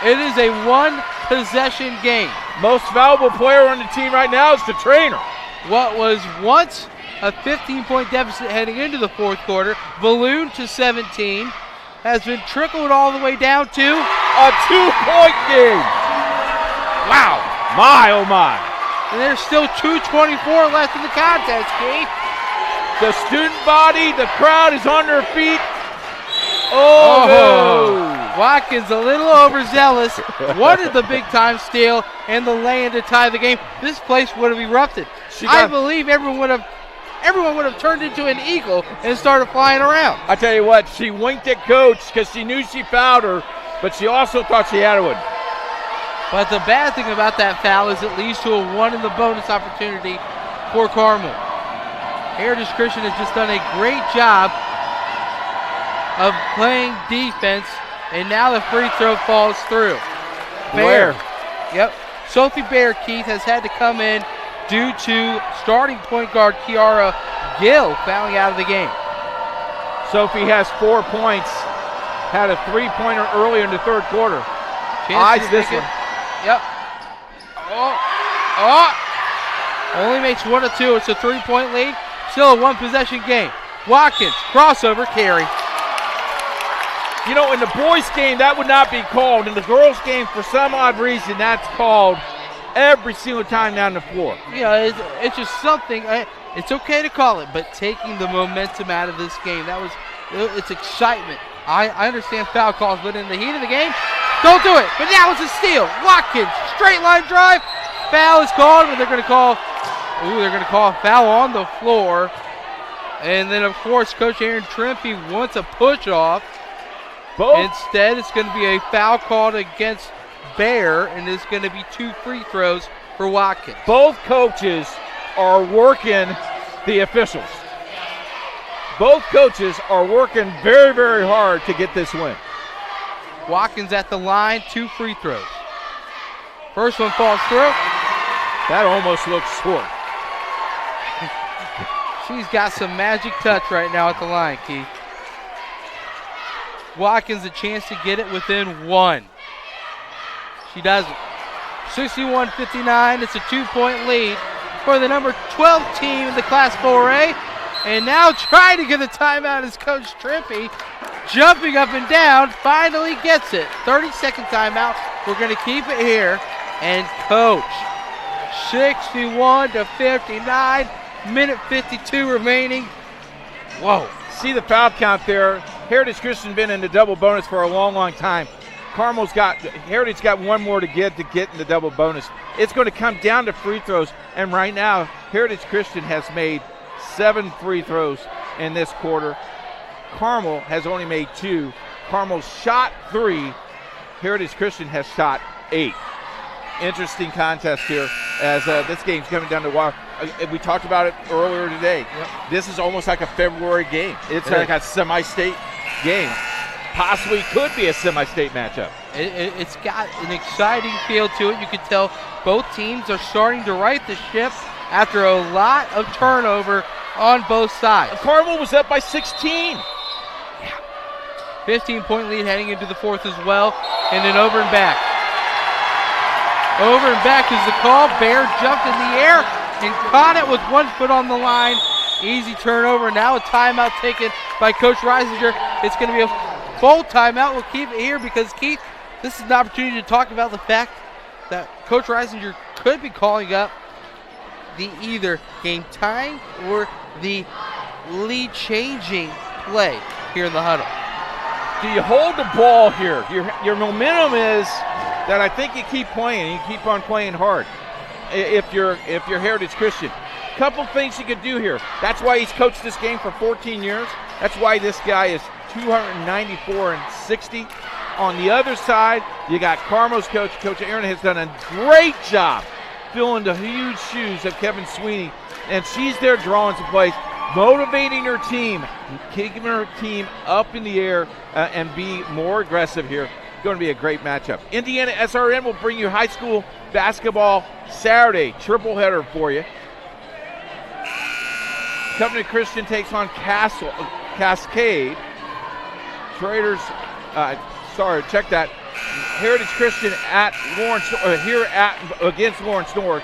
It is a 1-possession game. Most valuable player on the team right now is the trainer. What was once a 15-point deficit heading into the fourth quarter, ballooned to 17, has been trickled all the way down to a 2-point game. Wow. My, oh my. And there's still 2:24 left in the contest, Keith. The student body, the crowd is on their feet. Oh. Watkins a little overzealous. Wanted the big-time steal and the lay-in to tie the game. This place would have erupted. I believe everyone everyone would have turned into an eagle and started flying around. I tell you what, she winked at Coach because she knew she fouled her, but she also thought she had one. But the bad thing about that foul is it leads to a 1 in the bonus opportunity for Carmel. Heritage Christian has just done a great job of playing defense, and now the free throw falls through. Bear. Yep. Sophie Bear, Keith, has had to come in due to starting point guard Kiara Gill fouling out of the game. Sophie has 4 points. Had a 3-pointer earlier in the third quarter. Eyes this one. Yep. Only makes 1 of 2. It's a 3-point lead. Still a 1-possession game. Watkins, crossover, carry. You know, in the boys' game, that would not be called. In the girls' game, for some odd reason, that's called every single time down the floor. Yeah, it's just something. It's okay to call it, but taking the momentum out of this game, it's excitement. I understand foul calls, but in the heat of the game, don't do it. But now it's a steal. Watkins, straight line drive. Foul is called, but they're going to call a foul on the floor. And then, of course, Coach Aaron Trimpe wants a push-off. Instead, it's going to be a foul called against Bear, and it's going to be 2 free throws for Watkins. Both coaches are working the officials. Both coaches are working very, very hard to get this win. Watkins at the line, 2 free throws. First one falls through. That almost looks short. She's got some magic touch right now at the line, Keith. Watkins a chance to get it within 1. She doesn't. 61-59. It's a 2-point lead for the number 12 team in the Class 4A. And now trying to get the timeout is Coach Trimpe. Jumping up and down, finally gets it. 30-second timeout. We're going to keep it here. And Coach, 61-59. Minute 52 remaining. Whoa. See the foul count there. Heritage Christian been in the double bonus for a long, long time. Heritage got 1 more to get in the double bonus. It's going to come down to free throws, and right now Heritage Christian has made 7 free throws in this quarter. Carmel has only made 2. Carmel shot 3. Heritage Christian has shot 8. Interesting contest here as this game's coming down to wire. We talked about it earlier today. Yep. This is almost like a February game. It's like a semi-state game. Possibly could be a semi-state matchup. It's got an exciting feel to it. You can tell both teams are starting to right the ship after a lot of turnover on both sides. Carmel was up by 16. 15-point lead heading into the fourth as well. And then over and back. Over and back is the call. Bear jumped in the air and caught it with 1 foot on the line. Easy turnover. Now a timeout taken by Coach Reisinger. It's going to be a full timeout. We'll keep it here because, Keith, this is an opportunity to talk about the fact that Coach Reisinger could be calling up the either game tying or the lead changing play here in the huddle. Do you hold the ball here? Your momentum is that I think you keep playing. You keep on playing hard. If you're Heritage Christian, couple things you could do here. That's why he's coached this game for 14 years. That's why this guy is 294-60. On the other side, you got Carmel's coach. Coach Aaron has done a great job filling the huge shoes of Kevin Sweeney, and she's there drawing some plays, motivating her team, kicking her team up in the air and be more aggressive here. Going to be a great matchup. Indiana SRN will bring you high school basketball Saturday. Triple header for you. Covenant Christian takes on Cascade. Traders, check that. Heritage Christian at Lawrence, against Lawrence North,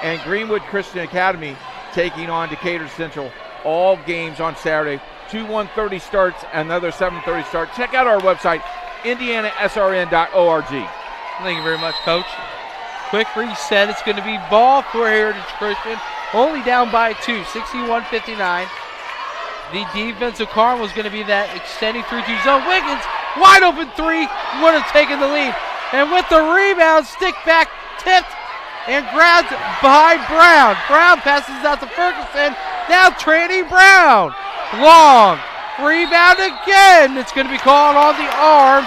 and Greenwood Christian Academy taking on Decatur Central. All games on Saturday. 1:30 starts, another 7:30 start. Check out our website, indianasrn.org. Thank you very much, Coach. Quick reset. It's going to be ball for Heritage Christian. Only down by 2, 61-59. The defensive Carmel is going to be that extending 3-2 zone. Wiggins, wide open 3, would have taken the lead. And with the rebound, stick back, tipped, and grabbed by Brown. Brown passes out to Ferguson. Now Tranny Brown. Long. Rebound again. It's going to be called on the arm.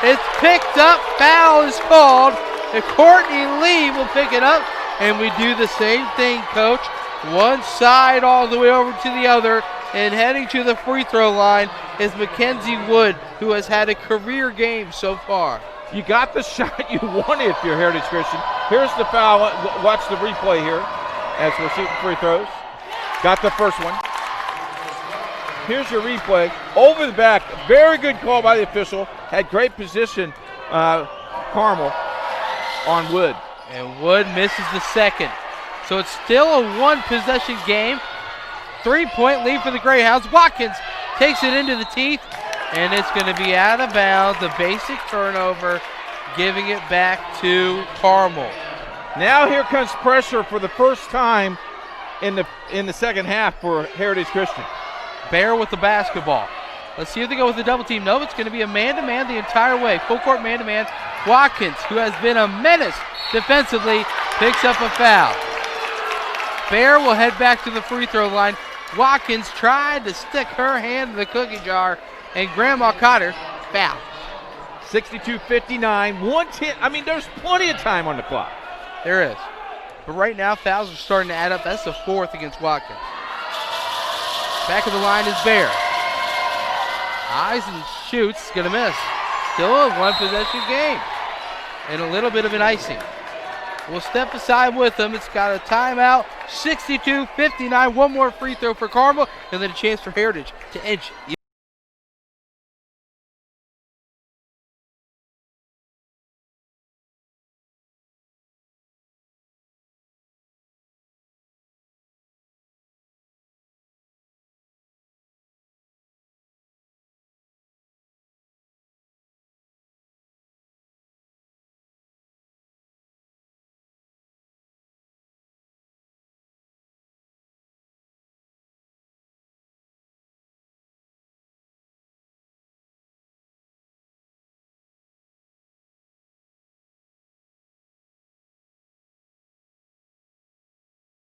It's picked up. Foul is called. And Courtney Lee will pick it up. And we do the same thing, Coach. One side all the way over to the other. And heading to the free throw line is Mackenzie Wood, who has had a career game so far. You got the shot you wanted if you're Heritage Christian. Here's the foul. Watch the replay here as we're shooting free throws. Got the first one. Here's your replay. Over the back. Very good call by the official. Had great position, Carmel, on Wood. And Wood misses the second. So it's still a one-possession game. 3-point lead for the Greyhounds. Watkins takes it into the teeth, and it's going to be out of bounds. A basic turnover, giving it back to Carmel. Now here comes pressure for the first time in the second half for Heritage Christian. Bear with the basketball. Let's see if they go with the double team. No, it's going to be a man-to-man the entire way. Full court man-to-man. Watkins, who has been a menace defensively, picks up a foul. Bear will head back to the free throw line. Watkins tried to stick her hand in the cookie jar, and Grandma caught her. Foul. 62-59, 110. I mean, there's plenty of time on the clock. There is. But right now, fouls are starting to add up. That's the fourth against Watkins. Back of the line is Bear. Eyes and shoots, gonna miss. Still a one-possession game. And a little bit of an icing. We'll step aside with them. It's got a timeout. 62-59. One more free throw for Carmel, and then a chance for Heritage to edge.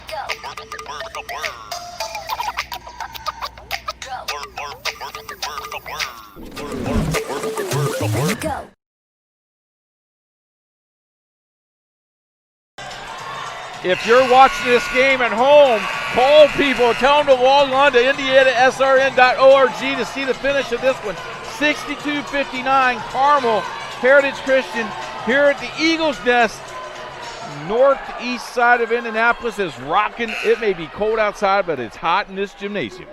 Go. If you're watching this game at home, call people, tell them to log on to IndianaSRN.org to see the finish of this one. 62-59, Carmel, Heritage Christian here at the Eagles Nest. Northeast side of Indianapolis is rocking. It may be cold outside, but it's hot in this gymnasium.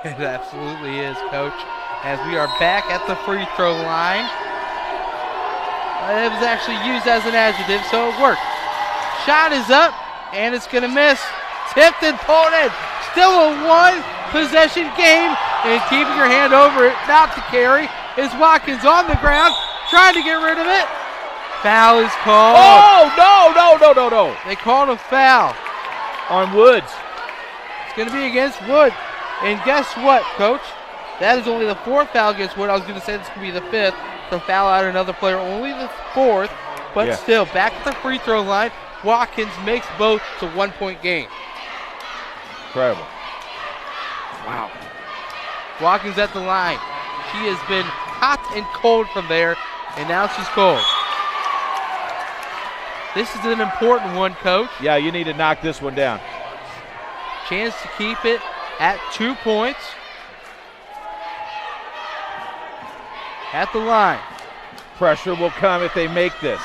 It absolutely is, Coach. As we are back at the free throw line. It was actually used as an adjective, so it worked. Shot is up, and it's going to miss. Tipped and pulled in. Still a one-possession game, and keeping your hand over it, not to carry, is Watkins on the ground, trying to get rid of it. Foul is called. Oh, no. They called a foul. On Woods. It's going to be against Wood. And guess what, Coach? That is only the fourth foul against Wood. I was going to say this could be the fifth. To foul out another player, only the fourth. But still, back at the free throw line. Watkins makes both to 1-point game. Incredible. Wow. Watkins at the line. She has been hot and cold from there, and now she's cold. This is an important one, Coach. Yeah, you need to knock this one down. Chance to keep it at 2 points. At the line. Pressure will come if they make this.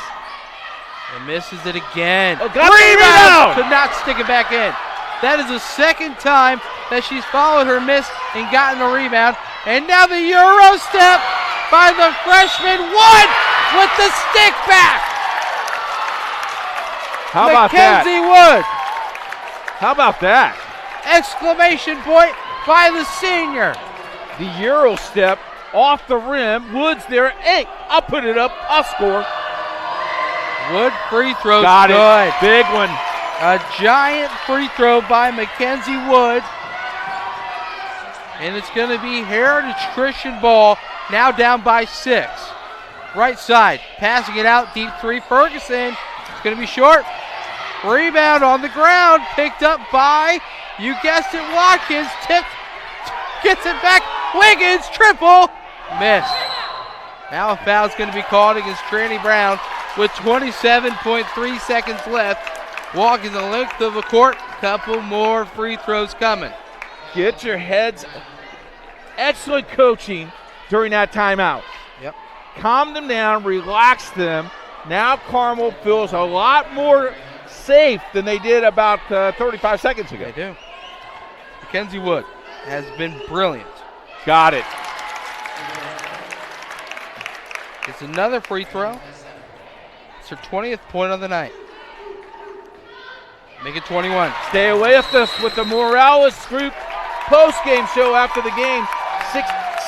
And misses it again. Oh, got the rebound! Could not stick it back in. That is the second time that she's followed her miss and gotten a rebound. And now the Euro step by the freshman Wood with the stick back. How about Mackenzie that? Wood. How about that? Exclamation point by the senior. The Euro step off the rim. Wood's there. Hey, I'll put it up. I'll score. Wood free throw. Got good. it. Big one. A giant free throw by Mackenzie Wood. And it's going to be Heritage Christian ball, now down by 6. Right side, passing it out, deep three. Ferguson, it's going to be short. Rebound on the ground, picked up by You guessed it, Watkins tipped, gets it back. Wiggins, triple, missed. Now a foul's going to be called against Tranny Brown with 27.3 seconds left. Walking the length of the court, couple more free throws coming. Get your heads. Excellent coaching during that timeout. Yep. Calm them down, relax them. Now Carmel feels a lot more safe than they did about 35 seconds ago. They do. Mackenzie Wood has been brilliant. Got it. It's another free throw. It's her 20th point of the night. Make it 21. Stay with us with the Morales Group post-game show after the game.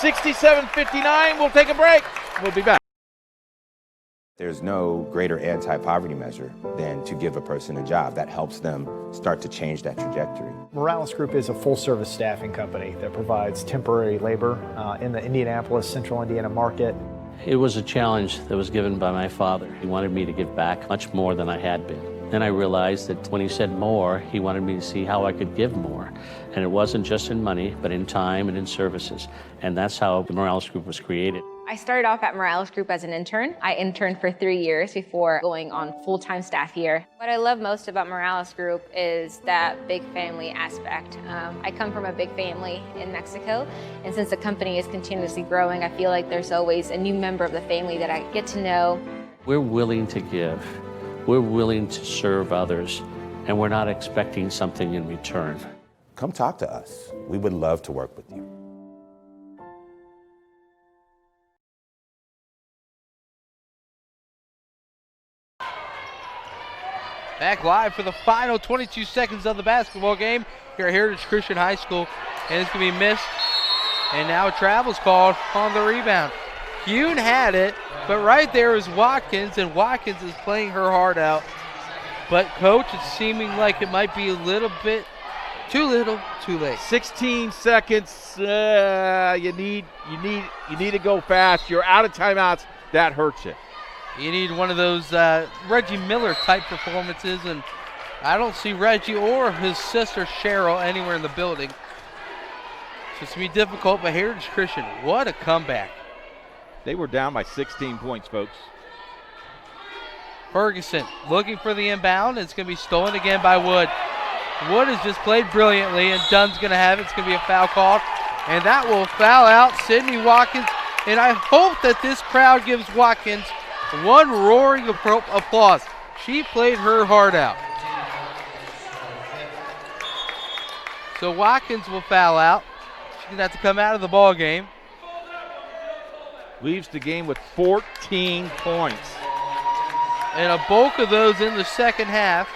67-59. We'll take a break. We'll be back. There's no greater anti-poverty measure than to give a person a job. That helps them start to change that trajectory. Morales Group is a full-service staffing company that provides temporary labor in the Indianapolis, Central Indiana market. It was a challenge that was given by my father. He wanted me to give back much more than I had been. Then I realized that when he said more, he wanted me to see how I could give more. And it wasn't just in money, but in time and in services. And that's how the Morales Group was created. I started off at Morales Group as an intern. I interned for 3 years before going on full-time staff here. What I love most about Morales Group is that big family aspect. I come from a big family in Mexico, and since the company is continuously growing, I feel like there's always a new member of the family that I get to know. We're willing to give. We're willing to serve others, and we're not expecting something in return. Come talk to us. We would love to work with you. Back live for the final 22 seconds of the basketball game here at Heritage Christian High School. And it's going to be missed. And now a travel's called on the rebound. Hune had it, but right there is Watkins, and Watkins is playing her heart out. But coach, it's seeming like it might be a little bit too little, too late. 16 seconds. You need to go fast. You're out of timeouts. That hurts you. You need one of those Reggie Miller type performances, and I don't see Reggie or his sister Cheryl anywhere in the building. So it's going to be difficult, but Heritage Christian, what a comeback. They were down by 16 points, folks. Ferguson looking for the inbound. It's going to be stolen again by Wood. Wood has just played brilliantly, and Dunn's going to have it. It's going to be a foul called, and that will foul out Sydney Watkins. And I hope that this crowd gives Watkins one roaring applause. She played her heart out. So Watkins will foul out. She's going to have to come out of the ball game. Leaves the game with 14 points. And a bulk of those in the second half.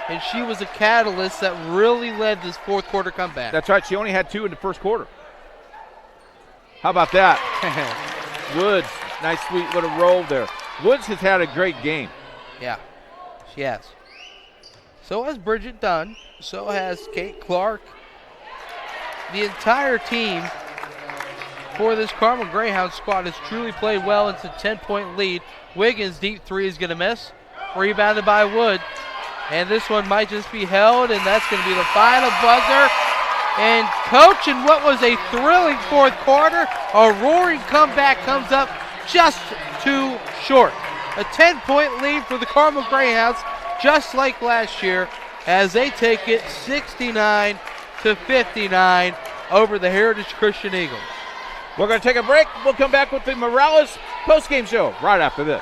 And she was a catalyst that really led this fourth quarter comeback. That's right. She only had 2 in the first quarter. How about that? Woods, nice sweet little roll there. Woods has had a great game. Yeah, she has. So has Bridget Dunn. So has Kate Clark. The entire team for this Carmel Greyhound squad has truly played well. It's a 10-point lead. Wiggins' deep three is going to miss. Rebounded by Wood. And this one might just be held, and that's going to be the final buzzer. And coach, in what was a thrilling fourth quarter, a roaring comeback comes up just too short. A 10-point lead for the Carmel Greyhounds, just like last year, as they take it 69-59 over the Heritage Christian Eagles. We're going to take a break. We'll come back with the Morales postgame show right after this.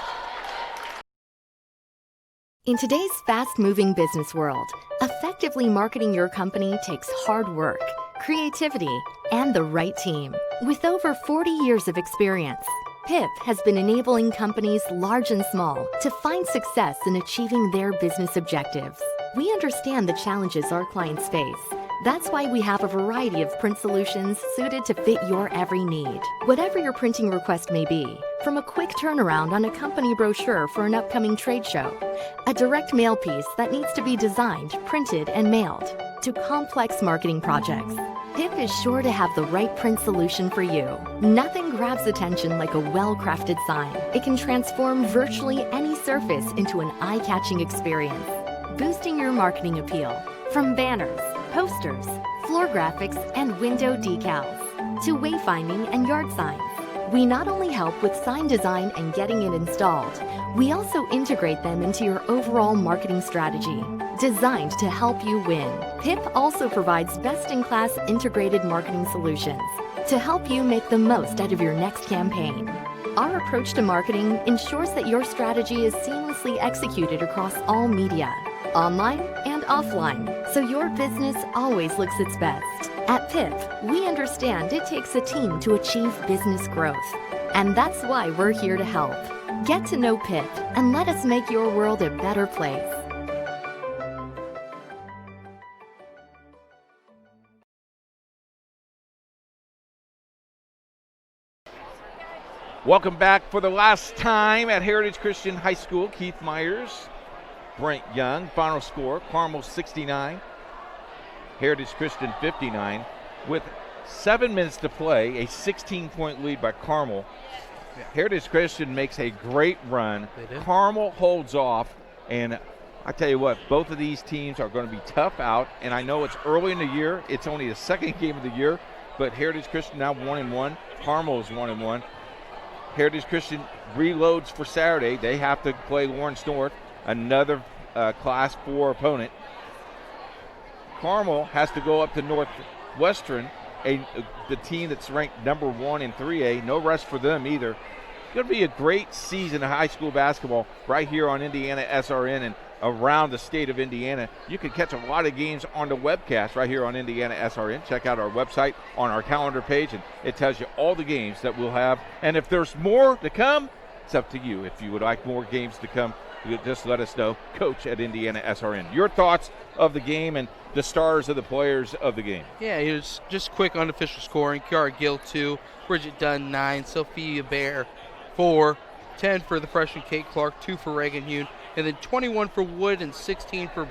In today's fast-moving business world, effectively marketing your company takes hard work, creativity, and the right team. With over 40 years of experience, PIP has been enabling companies large and small to find success in achieving their business objectives. We understand the challenges our clients face. That's why we have a variety of print solutions suited to fit your every need. Whatever your printing request may be, from a quick turnaround on a company brochure for an upcoming trade show, a direct mail piece that needs to be designed, printed, and mailed, to complex marketing projects, PIP is sure to have the right print solution for you. Nothing grabs attention like a well-crafted sign. It can transform virtually any surface into an eye-catching experience, boosting your marketing appeal. From banners, posters, floor graphics, and window decals, to wayfinding and yard signs. We not only help with sign design and getting it installed, we also integrate them into your overall marketing strategy, designed to help you win. PIP also provides best-in-class integrated marketing solutions to help you make the most out of your next campaign. Our approach to marketing ensures that your strategy is seamlessly executed across all media, online and offline, so your business always looks its best. At PIP, we understand it takes a team to achieve business growth, and that's why we're here to help. Get to know PIP and let us make your world a better place. Welcome back for the last time at Heritage Christian High School. Keith Myers, Brent Young. Final score, Carmel 69, Heritage Christian 59. With 7 minutes to play, a 16-point lead by Carmel. Heritage Christian makes a great run. Carmel holds off, and I tell you what, both of these teams are going to be tough out, and I know it's early in the year. It's only the second game of the year, but Heritage Christian now 1-1. Carmel is 1-1. Heritage Christian reloads for Saturday. They have to play Lawrence North, another Class 4 opponent. Carmel has to go up to Northwestern, the team that's ranked number 1 in 3A. No rest for them either. It's going to be a great season of high school basketball right here on Indiana SRN and around the state of Indiana. You can catch a lot of games on the webcast right here on Indiana SRN. Check out our website on our calendar page, and it tells you all the games that we'll have. And if there's more to come, it's up to you. If you would like more games to come, just let us know. Coach at Indiana SRN. Your thoughts of the game and the stars of the players of the game. Yeah, it was just quick unofficial scoring. Kiara Gill 2, Bridget Dunn 9, Sophia Bear 4, 10 for the freshman Kate Clark, 2 for Reagan Hune, and then 21 for Wood and 16 for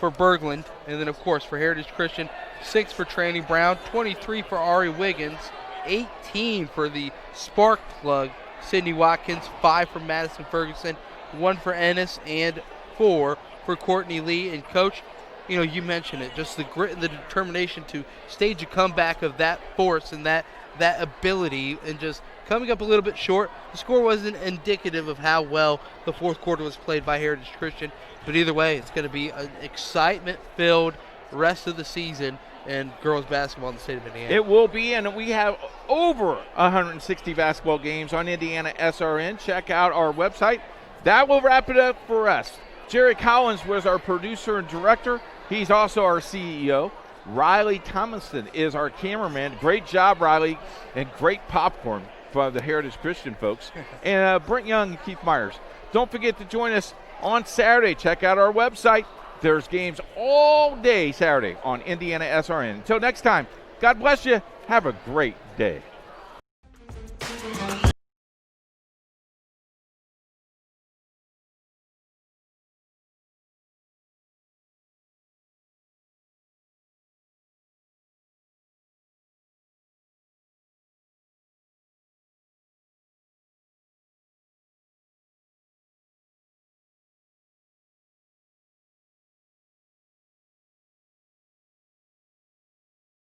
Berglund. And then, of course, for Heritage Christian, 6 for Tranny Brown, 23 for Ari Wiggins, 18 for the Spark Plug, Sydney Watkins, 5 for Madison Ferguson, 1 for Ennis, and 4 for Courtney Lee. And, Coach, you know, you mentioned it, just the grit and the determination to stage a comeback of that force and that ability, and just coming up a little bit short. The score wasn't indicative of how well the fourth quarter was played by Heritage Christian, but either way, it's going to be an excitement-filled rest of the season in girls basketball in the state of Indiana. It will be, and we have over 160 basketball games on Indiana SRN. Check out our website. That will wrap it up for us. Jerry Collins was our producer and director. He's also our CEO. Riley Tomlinson is our cameraman. Great job, Riley, and great popcorn from the Heritage Christian folks. And Brent Young and Keith Myers. Don't forget to join us on Saturday. Check out our website. There's games all day Saturday on Indiana SRN. Until next time, God bless you. Have a great day.